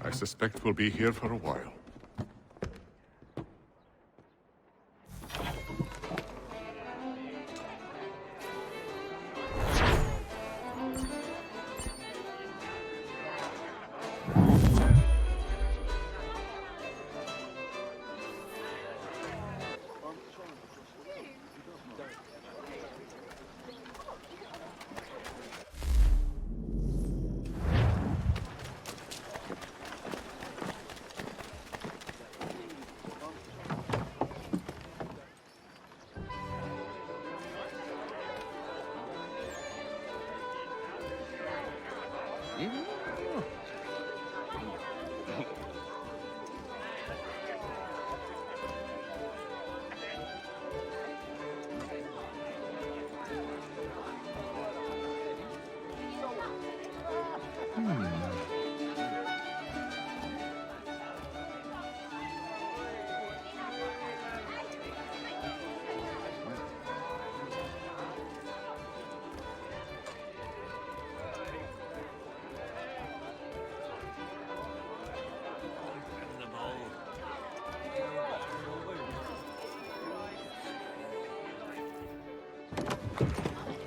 I suspect we'll be here for a while.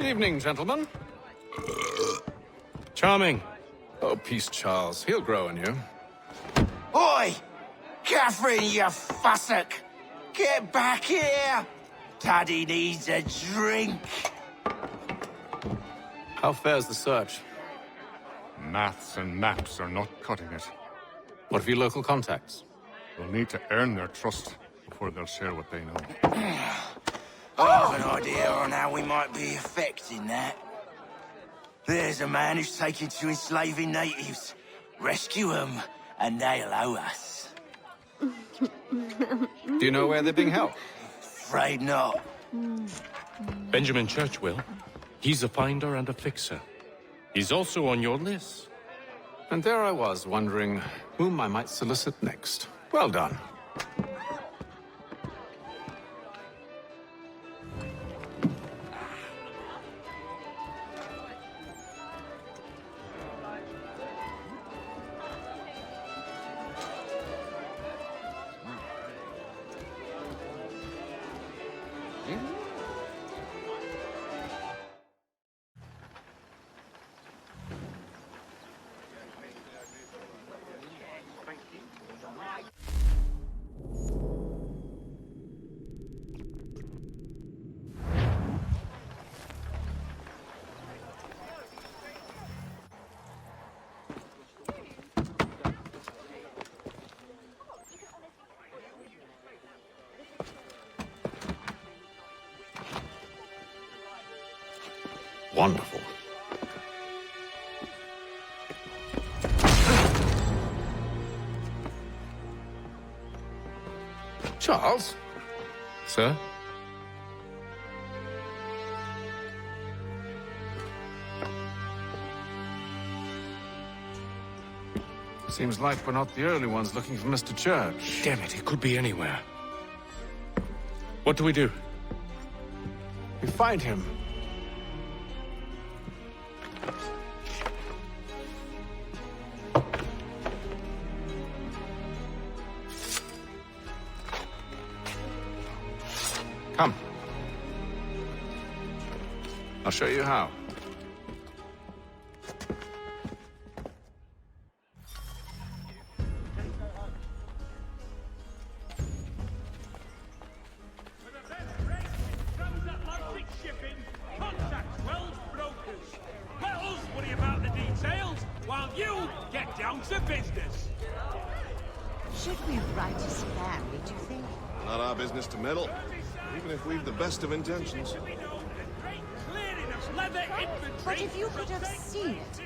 Evening, gentlemen. Charming. Oh, peace, Charles. He'll grow on you. Oi! Catherine, you fussock! Get back here! Daddy needs a drink! How fares the search? Maths and maps are not cutting it. What of your local contacts? We'll need to earn their trust before they'll share what they know. I have an idea on how we might be affecting that. There's a man who's taken to enslaving natives. Rescue them, and they'll owe us. Do you know where they're being held? Afraid not. Benjamin Church will. He's a finder and a fixer. He's also on your list. And there I was, wondering whom I might solicit next. Well done. Wonderful. Charles? Sir? Seems like we're not the only ones looking for Mr. Church. Damn it, he could be anywhere. What do we do? We find him. Come. I'll show you how. Should we write a stand, do you think? Not our business to meddle, even if we've the best of intentions. But if you could have seen it,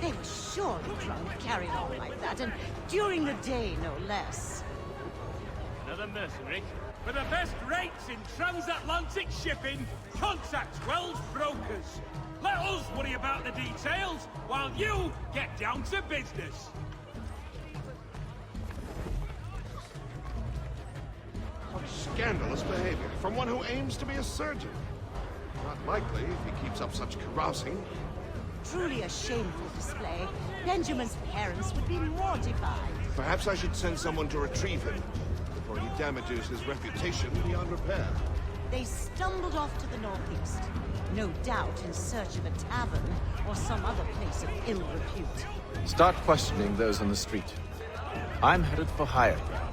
they were surely drunk, carried on like that, and during the day, no less. Another mercenary. For the best rates in transatlantic shipping, contact Wells Brokers. Let us worry about the details while you get down to business. Scandalous behavior from one who aims to be a surgeon. Not likely if he keeps up such carousing. Truly a shameful display. Benjamin's parents would be mortified. Perhaps I should send someone to retrieve him before he damages his reputation beyond repair. They stumbled off to the northeast, no doubt in search of a tavern or some other place of ill repute. Start questioning those on the street. I'm headed for higher ground.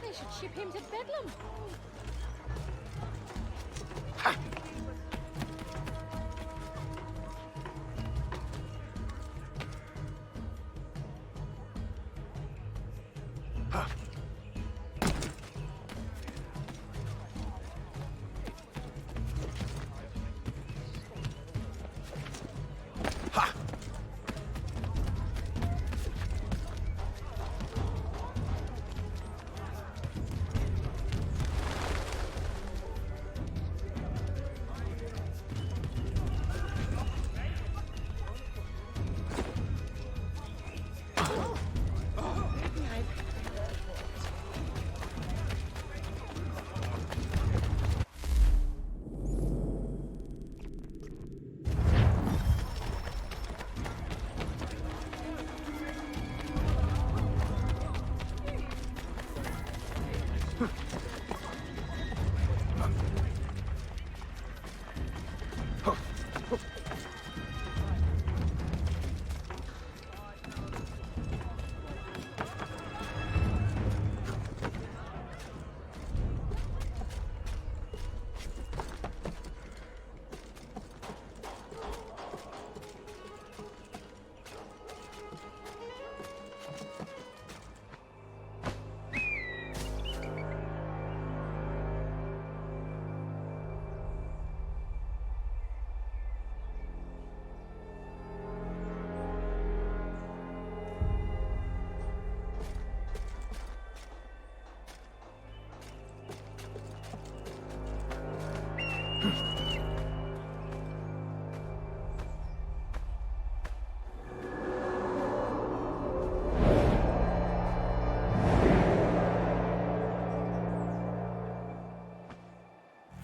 They should ship him to Bedlam.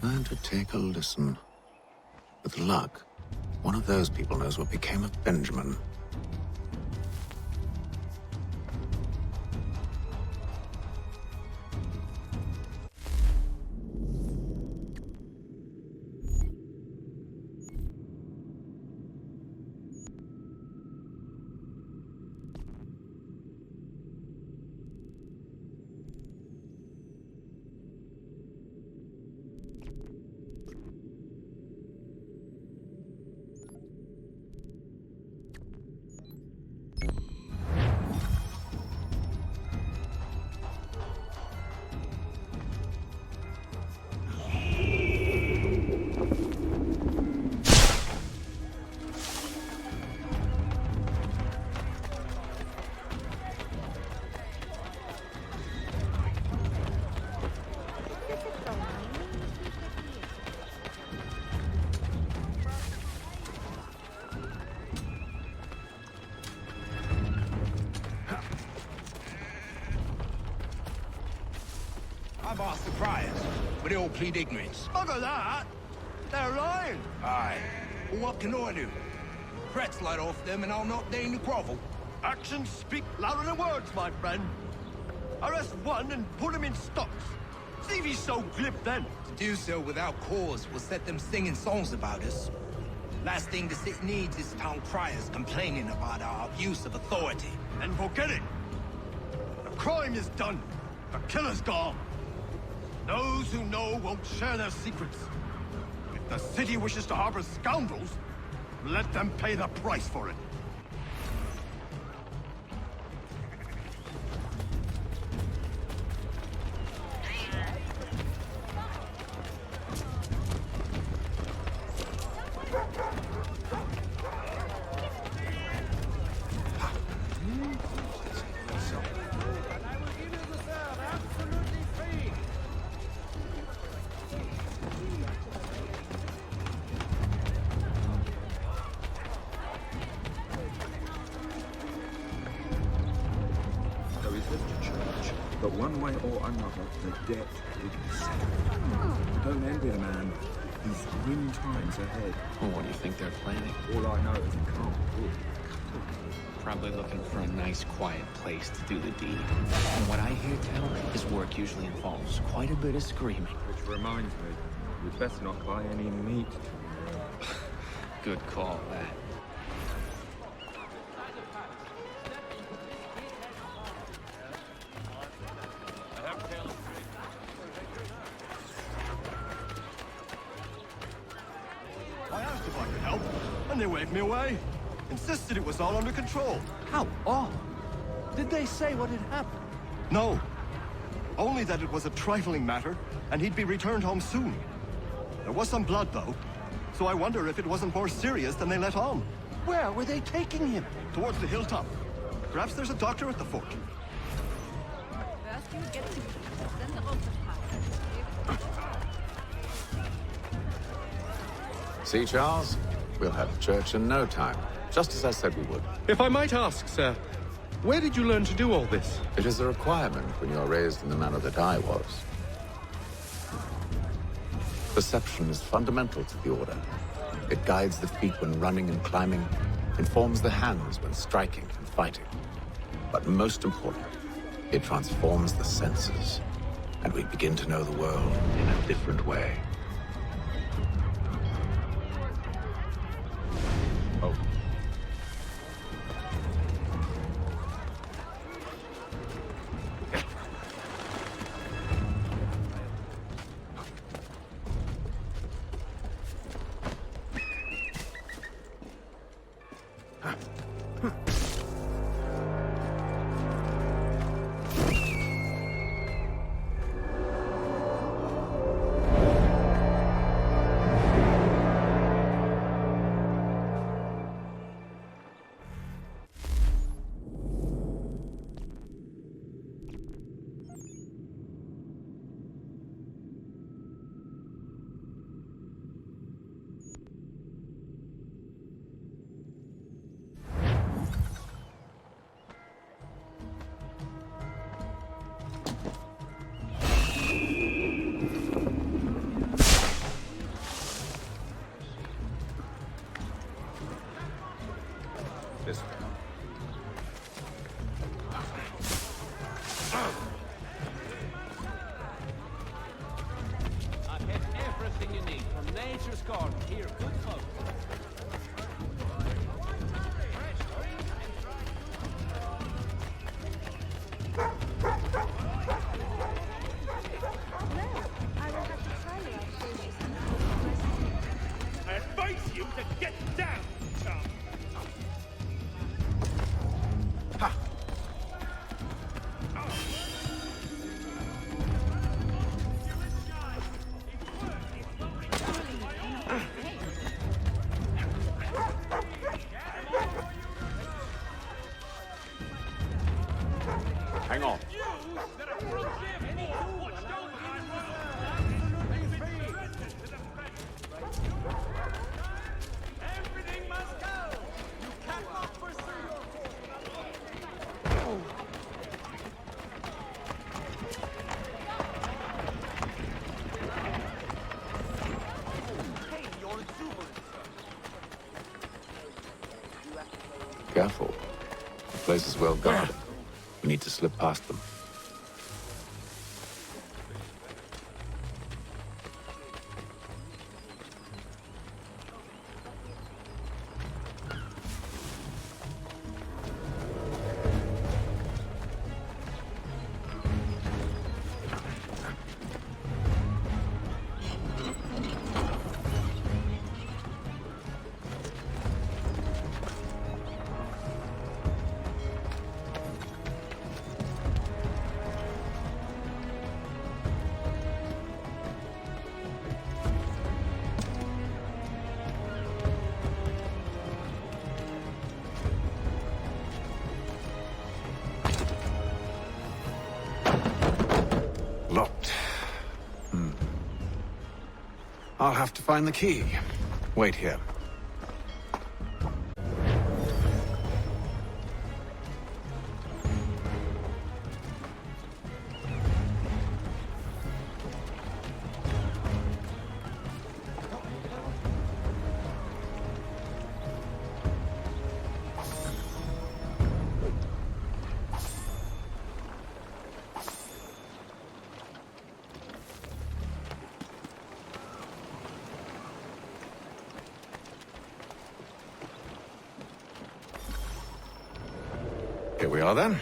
And to take a listen. With luck, one of those people knows what became of Benjamin. I've asked the friars, but they all plead ignorance. Look at that! They're lying! Aye. Well, what can I do? Threats light off them and I'll not deign to grovel. Actions speak louder than words, my friend. Arrest one and put him in stocks. See if he's so glib then. To do so without cause will set them singing songs about us. Last thing the city needs is town criers complaining about our abuse of authority. And forget it. The crime is done. The killer's gone. Those who know won't share their secrets. If the city wishes to harbor scoundrels, let them pay the price for it. But one way or another, the debt will be settled. I don't envy the man. He's grim times ahead. Well, what do you think they're planning? All I know is he can't afford. Probably looking for a nice, quiet place to do the deed. From what I hear tell, his work usually involves quite a bit of screaming. Which reminds me, we'd best not buy any meat. Good call, that. I asked if I could help, and they waved me away. Insisted it was all under control. How odd. Did they say what had happened? No. Only that it was a trifling matter, and he'd be returned home soon. There was some blood, though, so I wonder if it wasn't more serious than they let on. Where were they taking him? Towards the hilltop. Perhaps there's a doctor at the fort. First you get to then the rope See, Charles? We'll have church in no time, just as I said we would. If I might ask, sir, where did you learn to do all this? It is a requirement when you're raised in the manner that I was. Perception is fundamental to the Order. It guides the feet when running and climbing, informs the hands when striking and fighting. But most important, it transforms the senses. and we begin to know the world in a different way. Oh. I've hit everything you need from nature's garden here, good folks. I advise you to get down, chum. Hang on. Everything must go. You cannot pursue your Careful. The place is well guarded. We need to slip past them. Locked. I'll have to find the key. Wait here. Here we are then.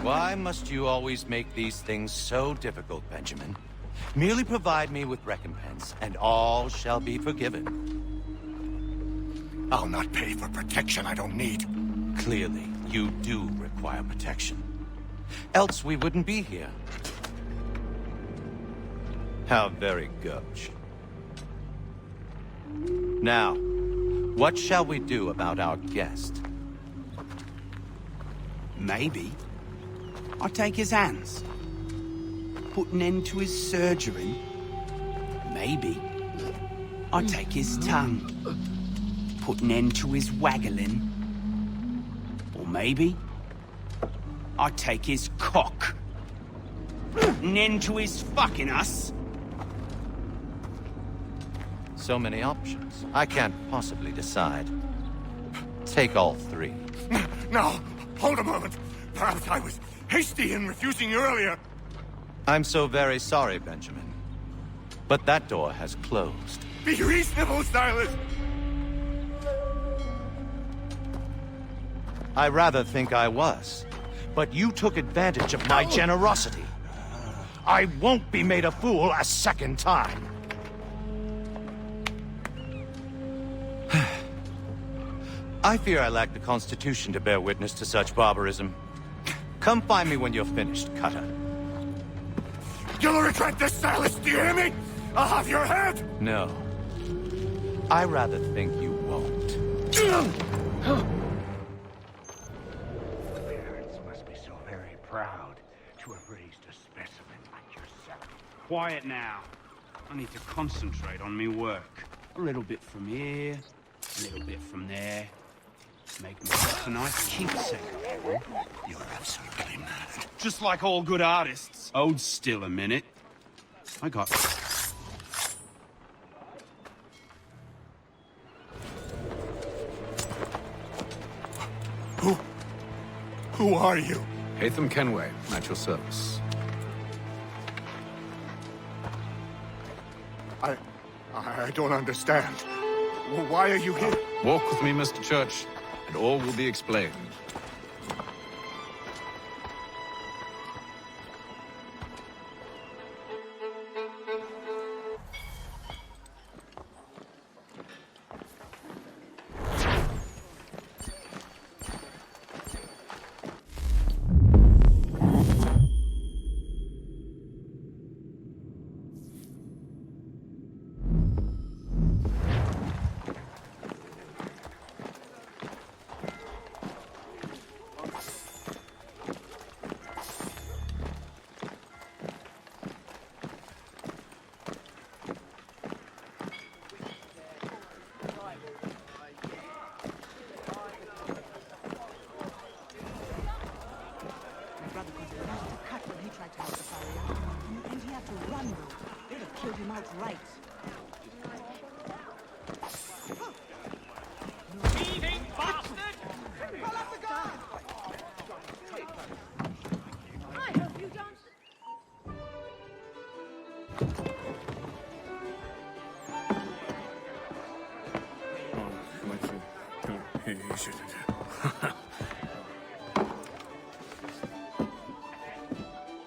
Why must you always make these things so difficult, Benjamin? Merely provide me with recompense, and all shall be forgiven. I'll not pay for protection I don't need. Clearly, you do require protection. Else we wouldn't be here. How very gauche. Now, what shall we do about our guest? Maybe I take his hands, put an end to his surgery. Maybe I take his tongue, put an end to his waggling. Or maybe I take his cock, put an end to his fucking us. So many options. I can't possibly decide. Take all three. No, hold a moment. Perhaps I was hasty in refusing you earlier. I'm so very sorry, Benjamin. But that door has closed. Be reasonable, Silas! I rather think I was. But you took advantage of my generosity. I won't be made a fool a second time. I fear I lack the constitution to bear witness to such barbarism. Come find me when you're finished, Cutter. You'll regret this, Silas, do you hear me? I'll have your head! No. I rather think you won't. Parents must be so very proud to have raised a specimen like yourself. Quiet now. I need to concentrate on me work. A little bit from here, a little bit from there. Make myself a nice keepsake. You're absolutely mad. Just like all good artists. Hold still a minute. I got... Who are you? Hatham Kenway, at your service. I don't understand. Why are you here? Walk with me, Mr. Church, and all will be explained.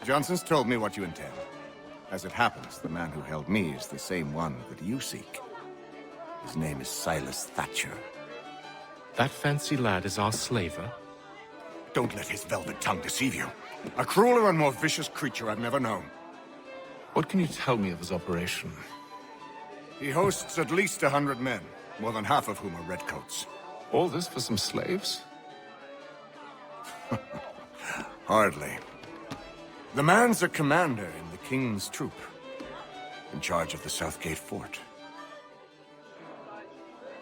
Johnson's told me what you intend. As it happens, the man who held me is the same one that you seek. His name is Silas Thatcher. That fancy lad is our slaver? Don't let his velvet tongue deceive you. A crueler and more vicious creature I've never known. What can you tell me of his operation? He hosts at least 100 men, more than half of whom are redcoats. All this for some slaves? Hardly. The man's a commander in the King's troop, in charge of the Southgate Fort.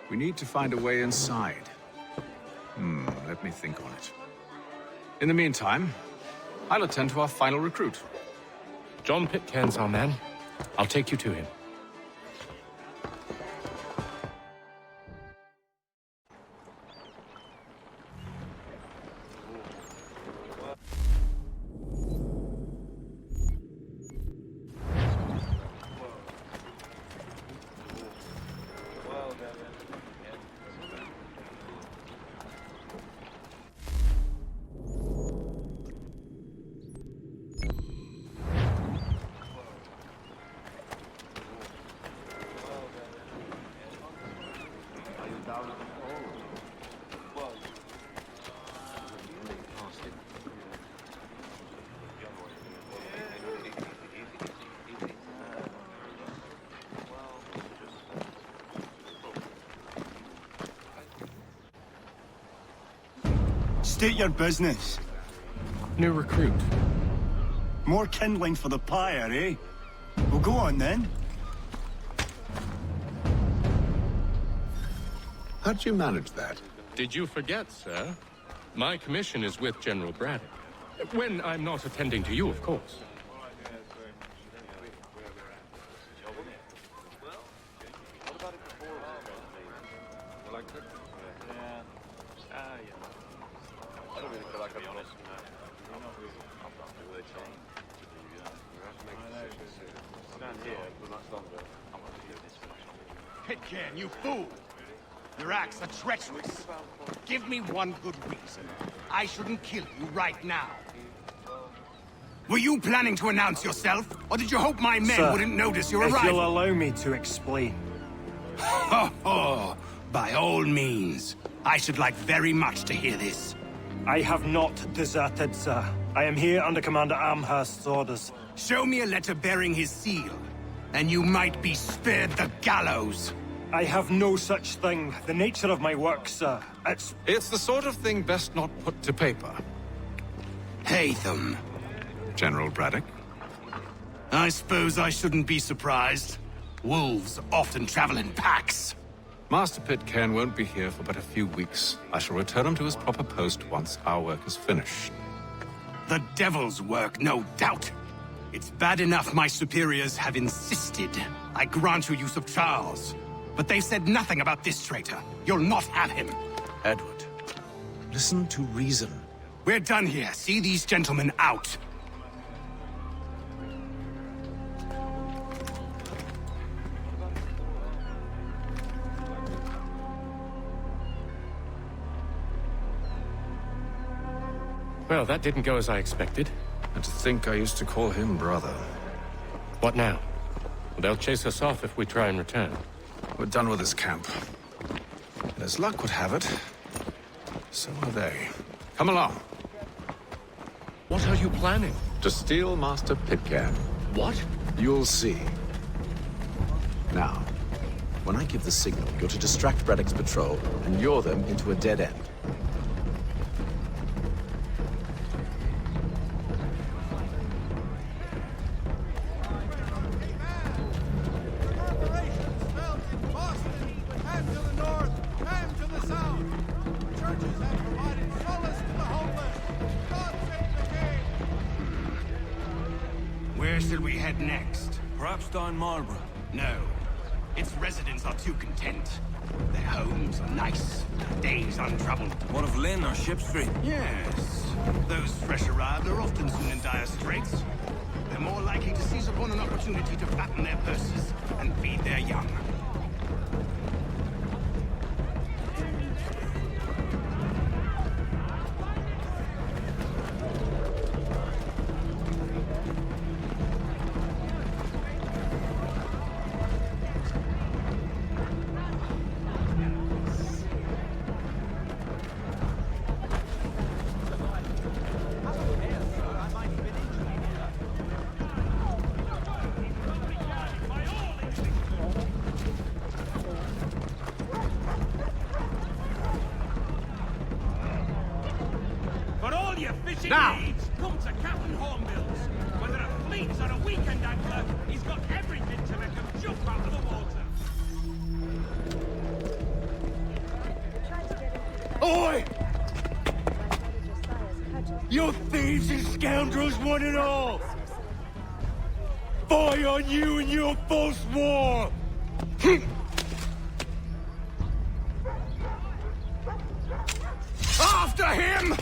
We need to find a way inside. Let me think on it. In the meantime, I'll attend to our final recruit. John Pitcairn's our man. I'll take you to him. State your business. New recruit. More kindling for the pyre, eh? Well, go on then. How'd you manage that? Did you forget, sir? My commission is with General Braddock. When I'm not attending to you, of course. Pitcairn, you fool! Your acts are treacherous. Give me one good reason. I shouldn't kill you right now. Were you planning to announce yourself, or did you hope my men wouldn't notice your arrival? If you'll allow me to explain. Oh, by all means. I should like very much to hear this. I have not deserted, sir. I am here under Commander Amherst's orders. Show me a letter bearing his seal, and you might be spared the gallows. I have no such thing. The nature of my work, sir, It's the sort of thing best not put to paper. Hatham. General Braddock? I suppose I shouldn't be surprised. Wolves often travel in packs. Master Pitcairn won't be here for but a few weeks. I shall return him to his proper post once our work is finished. The devil's work, no doubt. It's bad enough my superiors have insisted I grant you use of Charles. But they've said nothing about this traitor. You'll not have him. Edward, listen to reason. We're done here. See these gentlemen out. Well, that didn't go as I expected. And to think I used to call him brother. What now? They'll chase us off if we try and return. We're done with this camp. And as luck would have it, so are they. Come along. What are you planning? To steal Master Pitcairn. What? You'll see. Now, when I give the signal, you're to distract Braddock's patrol and lure them into a dead end. Where should we head next? Perhaps down Marlborough. No. Its residents are too content. Their homes are nice, their days untroubled. What of Lynn or Ship Street? Yes. Those fresh arrived are often soon in dire straits. They're more likely to seize upon an opportunity to fatten their purses and feed their young. Now! Come to Captain Hornbill's. Whether a fleet's or a weekend angler, he's got everything to make him jump out of the water. Oi! You thieves and scoundrels, one and all! Fire on you and your false war! After him!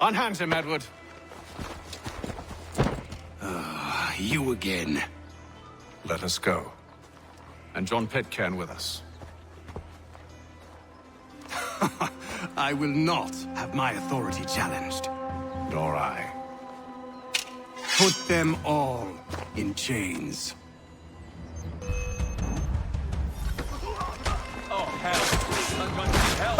Unhand him, Edward. You again. Let us go. And John Pitcairn with us. I will not have my authority challenged. Nor I. Put them all in chains. Oh, hell. I'm going to hell.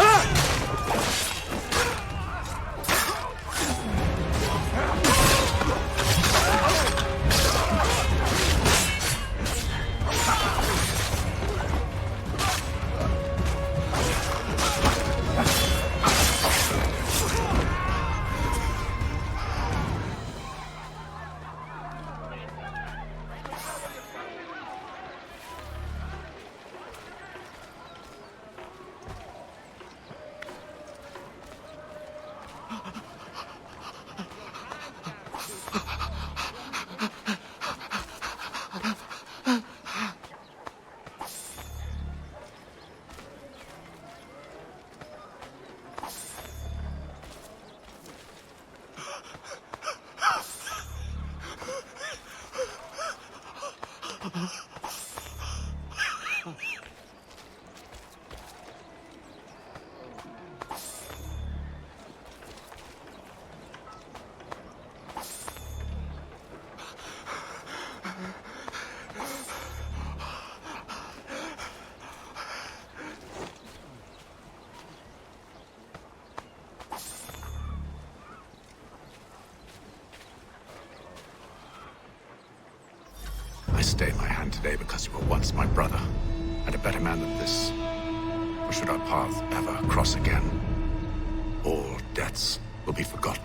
stay my hand today because you were once my brother, and a better man than this. Or should our paths ever cross again, all debts will be forgotten.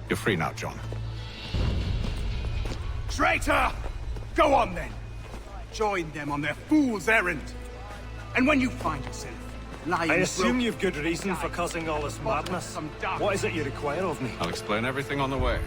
You're free now, John. Traitor! Go on then. Join them on their fool's errand. And when you find yourself lying... I assume you've good reason for causing all this madness. What is it you require of me? I'll explain everything on the way.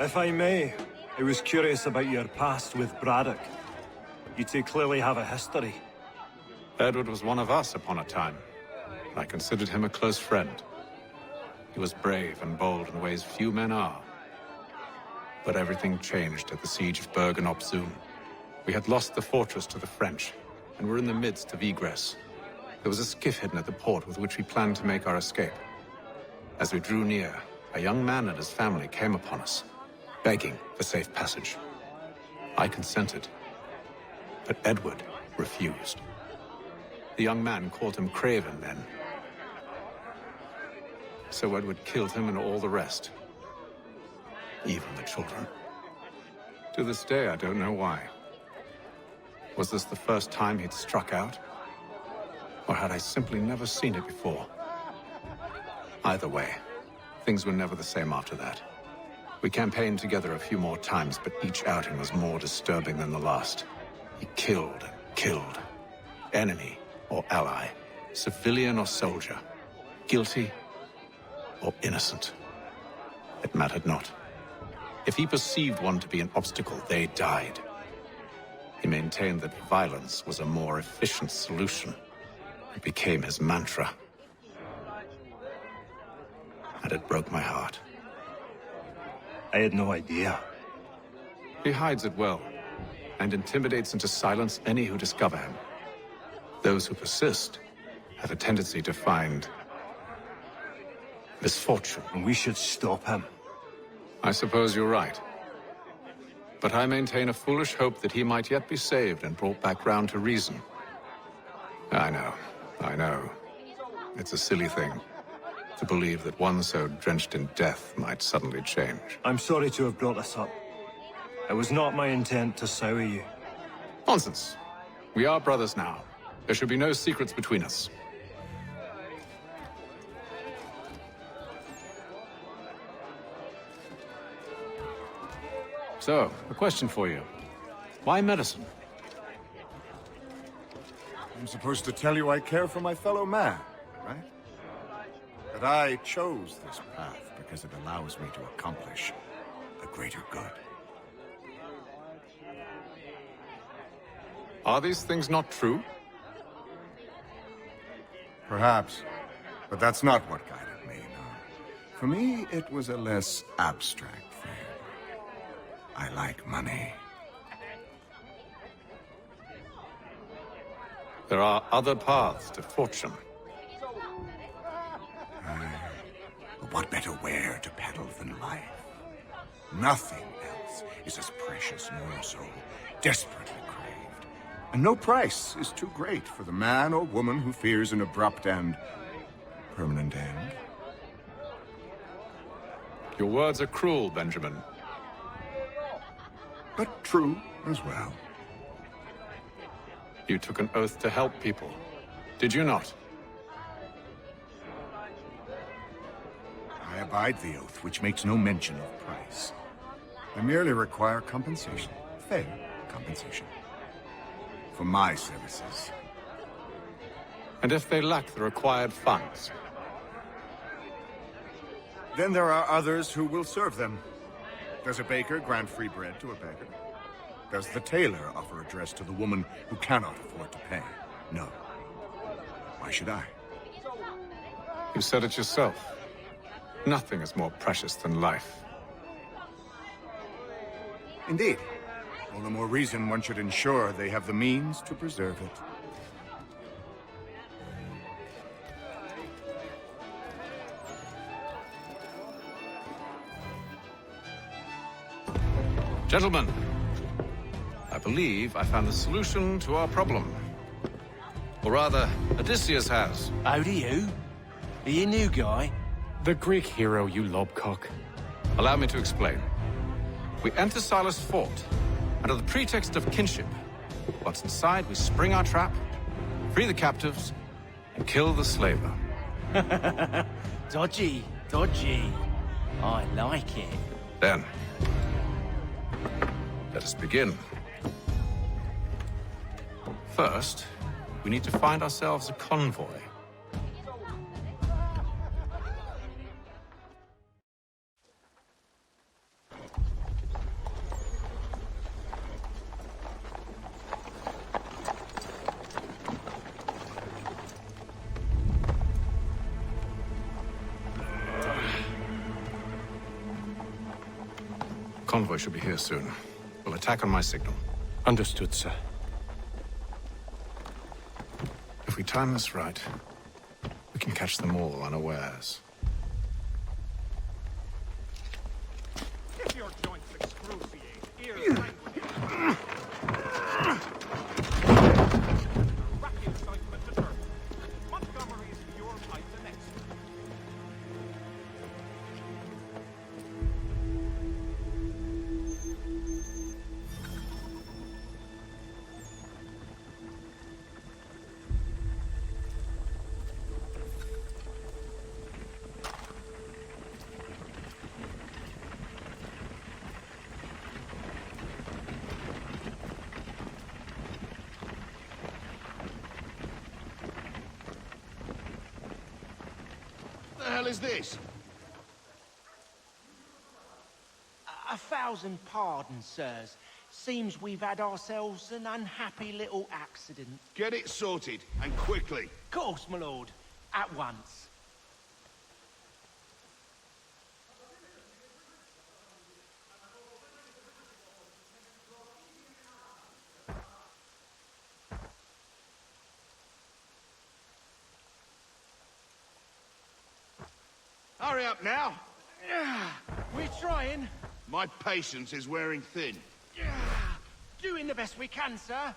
If I may, I was curious about your past with Braddock. You two clearly have a history. Edward was one of us upon a time. I considered him a close friend. He was brave and bold in ways few men are. But everything changed at the siege of Bergen-op-Zoom. We had lost the fortress to the French, and were in the midst of egress. There was a skiff hidden at the port with which we planned to make our escape. As we drew near, a young man and his family came upon us, begging for safe passage. I consented, but Edward refused. The young man called him Craven then. So Edward killed him and all the rest, even the children. To this day, I don't know why. Was this the first time he'd struck out? Or had I simply never seen it before? Either way, things were never the same after that. We campaigned together a few more times, but each outing was more disturbing than the last. He killed and killed. Enemy or ally, civilian or soldier, guilty or innocent. It mattered not. If he perceived one to be an obstacle, they died. He maintained that violence was a more efficient solution. It became his mantra. And it broke my heart. I had no idea. He hides it well, and intimidates into silence any who discover him. Those who persist have a tendency to find misfortune. And we should stop him. I suppose you're right. But I maintain a foolish hope that he might yet be saved and brought back round to reason. I know. It's a silly thing to believe that one so drenched in death might suddenly change. I'm sorry to have brought this up. It was not my intent to sour you. Nonsense. We are brothers now. There should be no secrets between us. So, a question for you. Why medicine? I'm supposed to tell you I care for my fellow man, right? But I chose this path because it allows me to accomplish a greater good. Are these things not true? Perhaps, but that's not what guided me, no. For me, it was a less abstract thing. I like money. There are other paths to fortune. But what better ware to peddle than life? Nothing else is as precious nor so desperately craved. And no price is too great for the man or woman who fears an abrupt and permanent end. Your words are cruel, Benjamin. But true as well. You took an oath to help people, did you not? I abide the oath, which makes no mention of price. I merely require compensation, fair compensation, for my services. And if they lack the required funds? Then there are others who will serve them. Does a baker grant free bread to a beggar? Does the tailor offer a dress to the woman who cannot afford to pay? No. Why should I? You said it yourself. Nothing is more precious than life. Indeed. All the more reason one should ensure they have the means to preserve it. Gentlemen, I believe I found the solution to our problem. Or rather, Odysseus has. How do you? Are you a new guy? The Greek hero, you lobcock. Allow me to explain. We enter Silas' fort, under the pretext of kinship. Once inside, we spring our trap, free the captives, and kill the slaver. Dodgy, dodgy. I like it. Then, let us begin. First, we need to find ourselves a convoy. Convoy should be here soon. We'll attack on my signal. Understood, sir. If we time this right, we can catch them all unawares. If your joints excruciate, ears language. Rack incitement determined. Montgomery's your fight the next. What the hell is this? 1,000 pardons, sirs. Seems we've had ourselves an unhappy little accident. Get it sorted, and quickly. Course, my lord. At once. Hurry up now. We're trying. My patience is wearing thin. Doing the best we can, sir.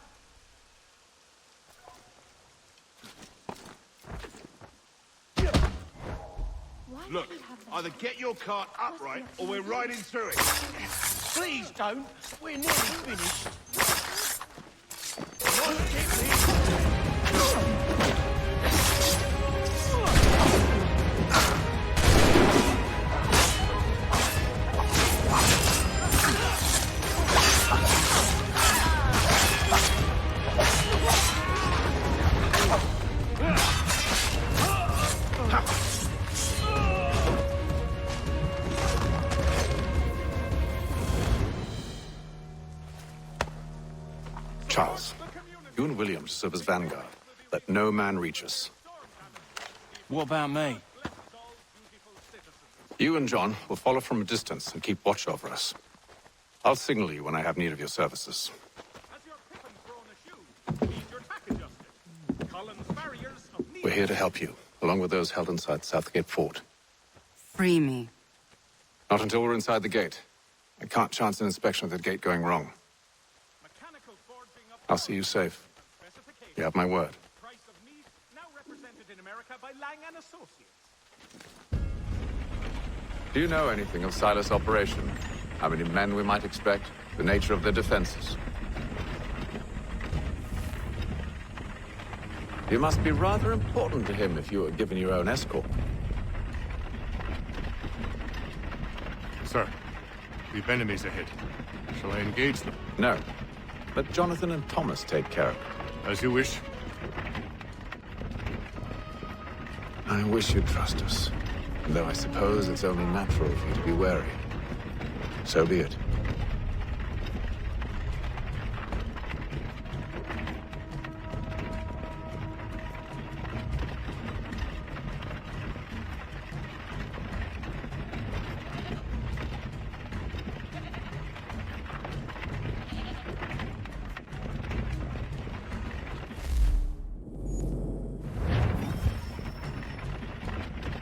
Look, either get your cart upright, or we're riding through it. Please don't. We're nearly finished. Charles, you and William serve as vanguard. Let no man reach us. What about me? You and John will follow from a distance and keep watch over us. I'll signal you when I have need of your services. We're here to help you, along with those held inside Southgate Fort. Free me. Not until we're inside the gate. I can't chance an inspection of the gate going wrong. I'll see you safe. You have my word. Price of meat, now represented in America by Lang & Associates. Do you know anything of Silas' operation? How many men we might expect? The nature of their defenses? You must be rather important to him if you were given your own escort. Sir, we've enemies ahead. Shall I engage them? No. Let Jonathan and Thomas take care of it. As you wish. I wish you'd trust us. Though I suppose it's only natural for you to be wary. So be it.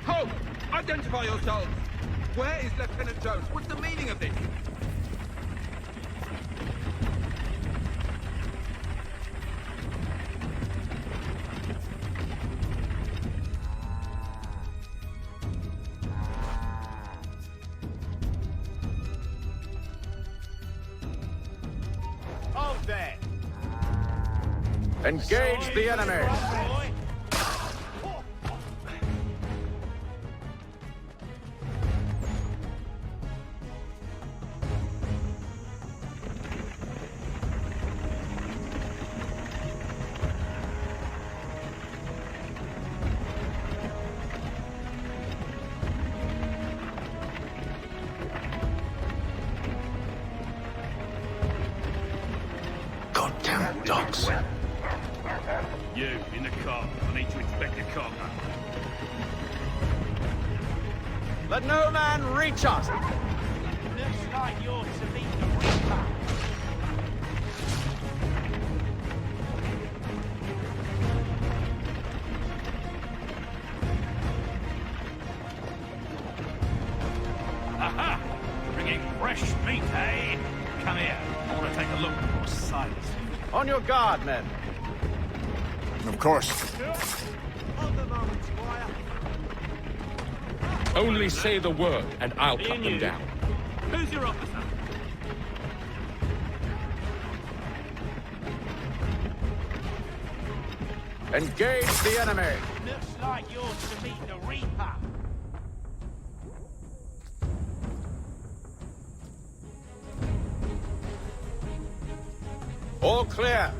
Halt! Identify yourselves! Where is Lieutenant Jones? What's the meaning of this? Hold there! Engage the enemy! Goddamn dogs. You, in the car. I need to inspect the cargo. Let no man reach us! Looks like you're to meet the Reaper. Aha! Bringing fresh meat, eh? Come here. I want to take a look at your sight. On your guard, men. Of course. Only say the word, and I'll cut them down. Who's your officer? Engage the enemy! Looks like you're to meet the Reaper. All clear.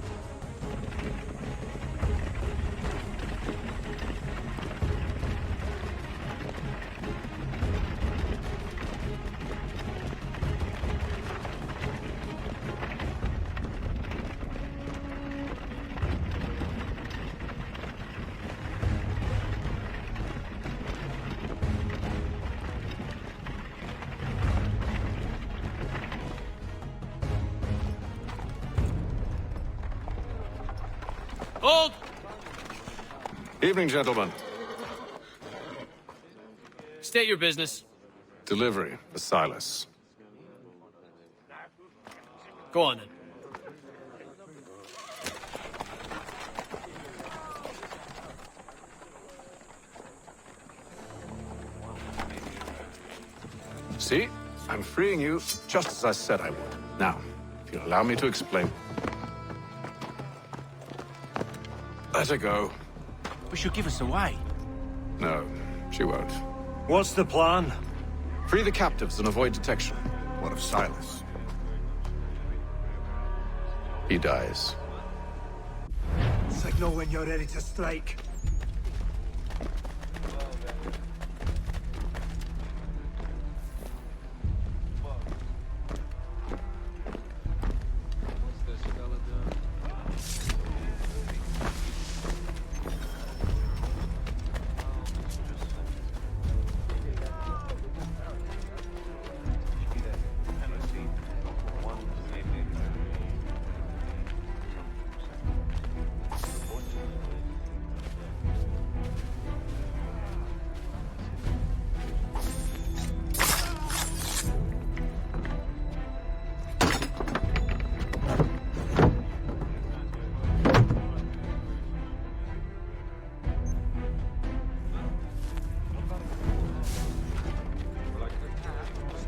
Hold! Evening, gentlemen. State your business. Delivery for Silas. Go on then. See? I'm freeing you just as I said I would. Now, if you'll allow me to explain. Let her go. But she'll give us away. No, she won't. What's the plan? Free the captives and avoid detection. What of Silas? He dies. Signal when you're ready to strike.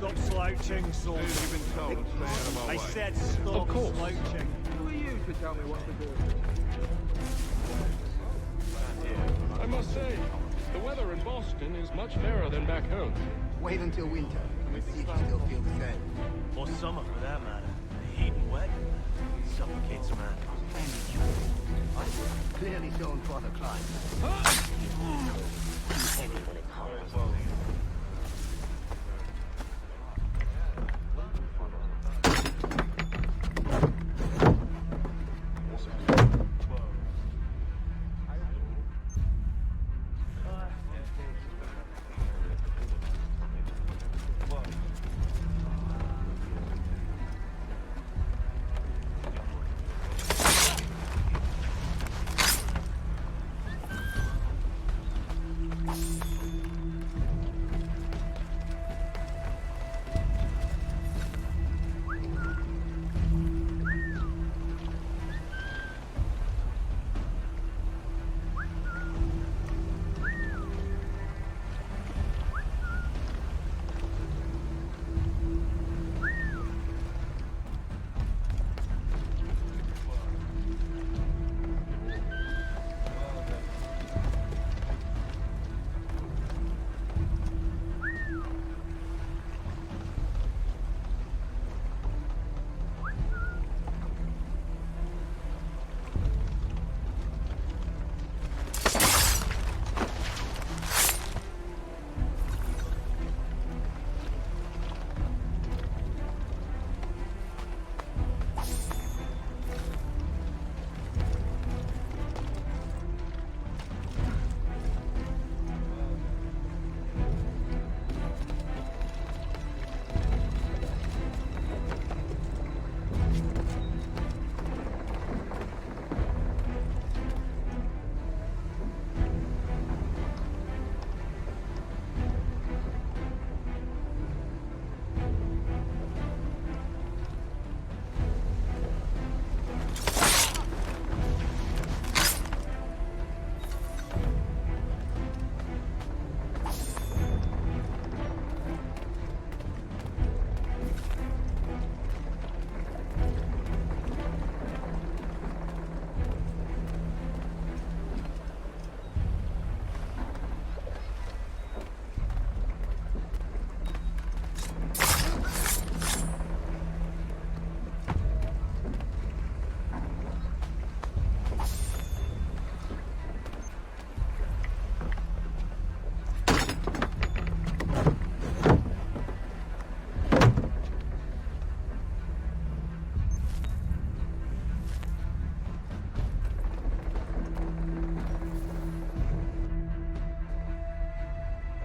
Stop slouching, soldier. You've been told to stay out of my I way. said stop Of course. slouching. Who are you to tell me what to do? I must say, the weather in Boston is much fairer than back home. Wait until winter. We'll see if you still feel the same. Or summer, for that matter. The heat and wet suffocates a man. Clearly shown for the climb.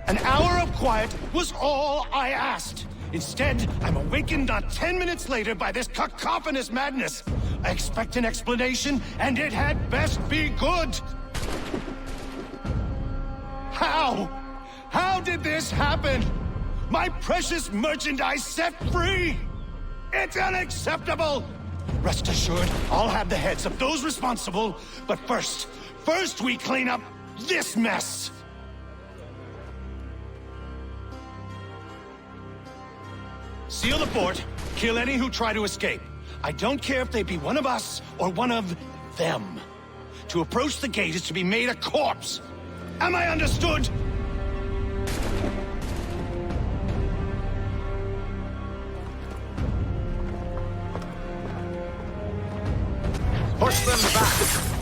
An hour of quiet was all I asked. Instead, I'm awakened not 10 minutes later by this cacophonous madness. I expect an explanation, and it had best be good. How? How did this happen? My precious merchandise set free! It's unacceptable! Rest assured, I'll have the heads of those responsible, but first we clean up this mess! Seal the fort, kill any who try to escape. I don't care if they be one of us or one of them. To approach the gate is to be made a corpse. Am I understood? Push them back!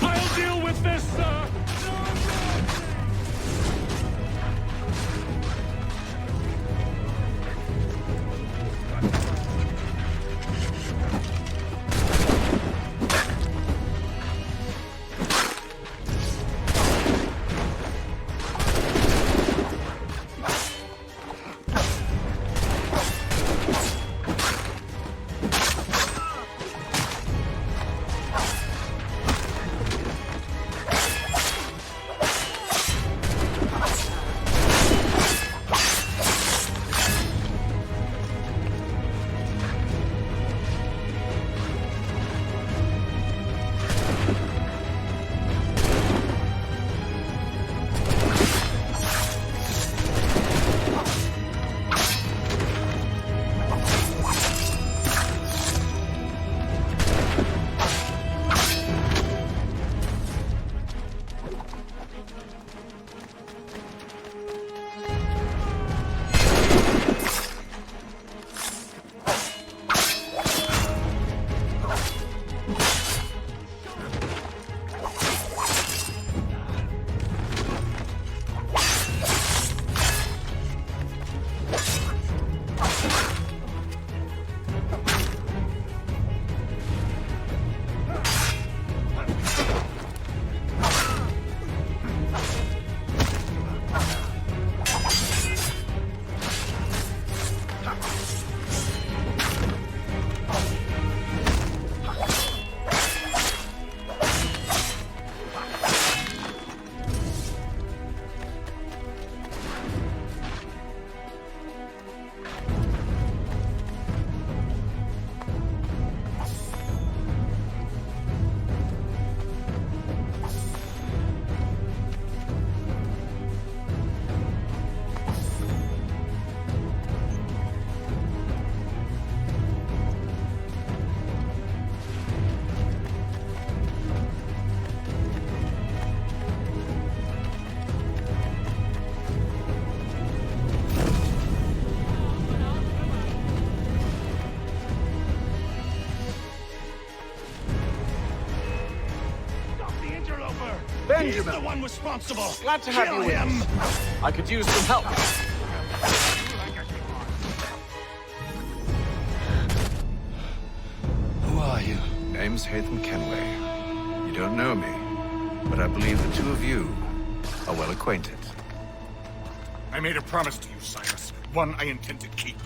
I'll deal with this, sir! He's the one responsible. Glad to have Kill you with him. us. I could use some help. Who are you? Name's Hatham Kenway. You don't know me, but I believe the two of you are well acquainted. I made a promise to you, Cyrus. One I intend to keep.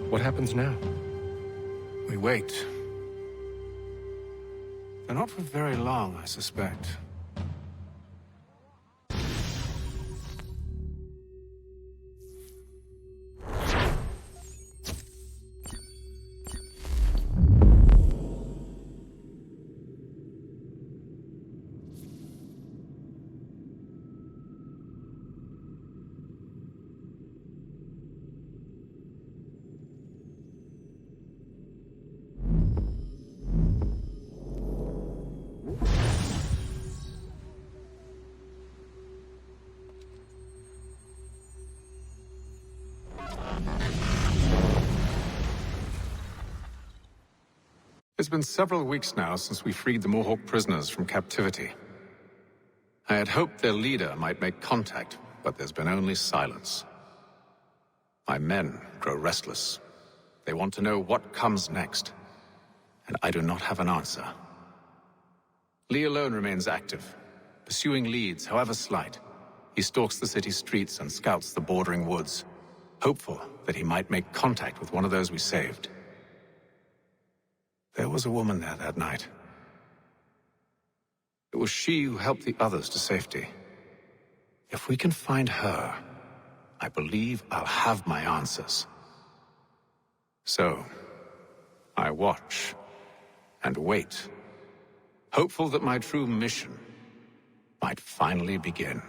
What happens now? We wait. But not for very long, I suspect. It's been several weeks now since we freed the Mohawk prisoners from captivity. I had hoped their leader might make contact, but there's been only silence. My men grow restless. They want to know what comes next, and I do not have an answer. Lee alone remains active, pursuing leads, however slight. He stalks the city streets and scouts the bordering woods, hopeful that he might make contact with one of those we saved. There was a woman there that night. It was she who helped the others to safety. If we can find her, I believe I'll have my answers. So, I watch and wait, hopeful that my true mission might finally begin.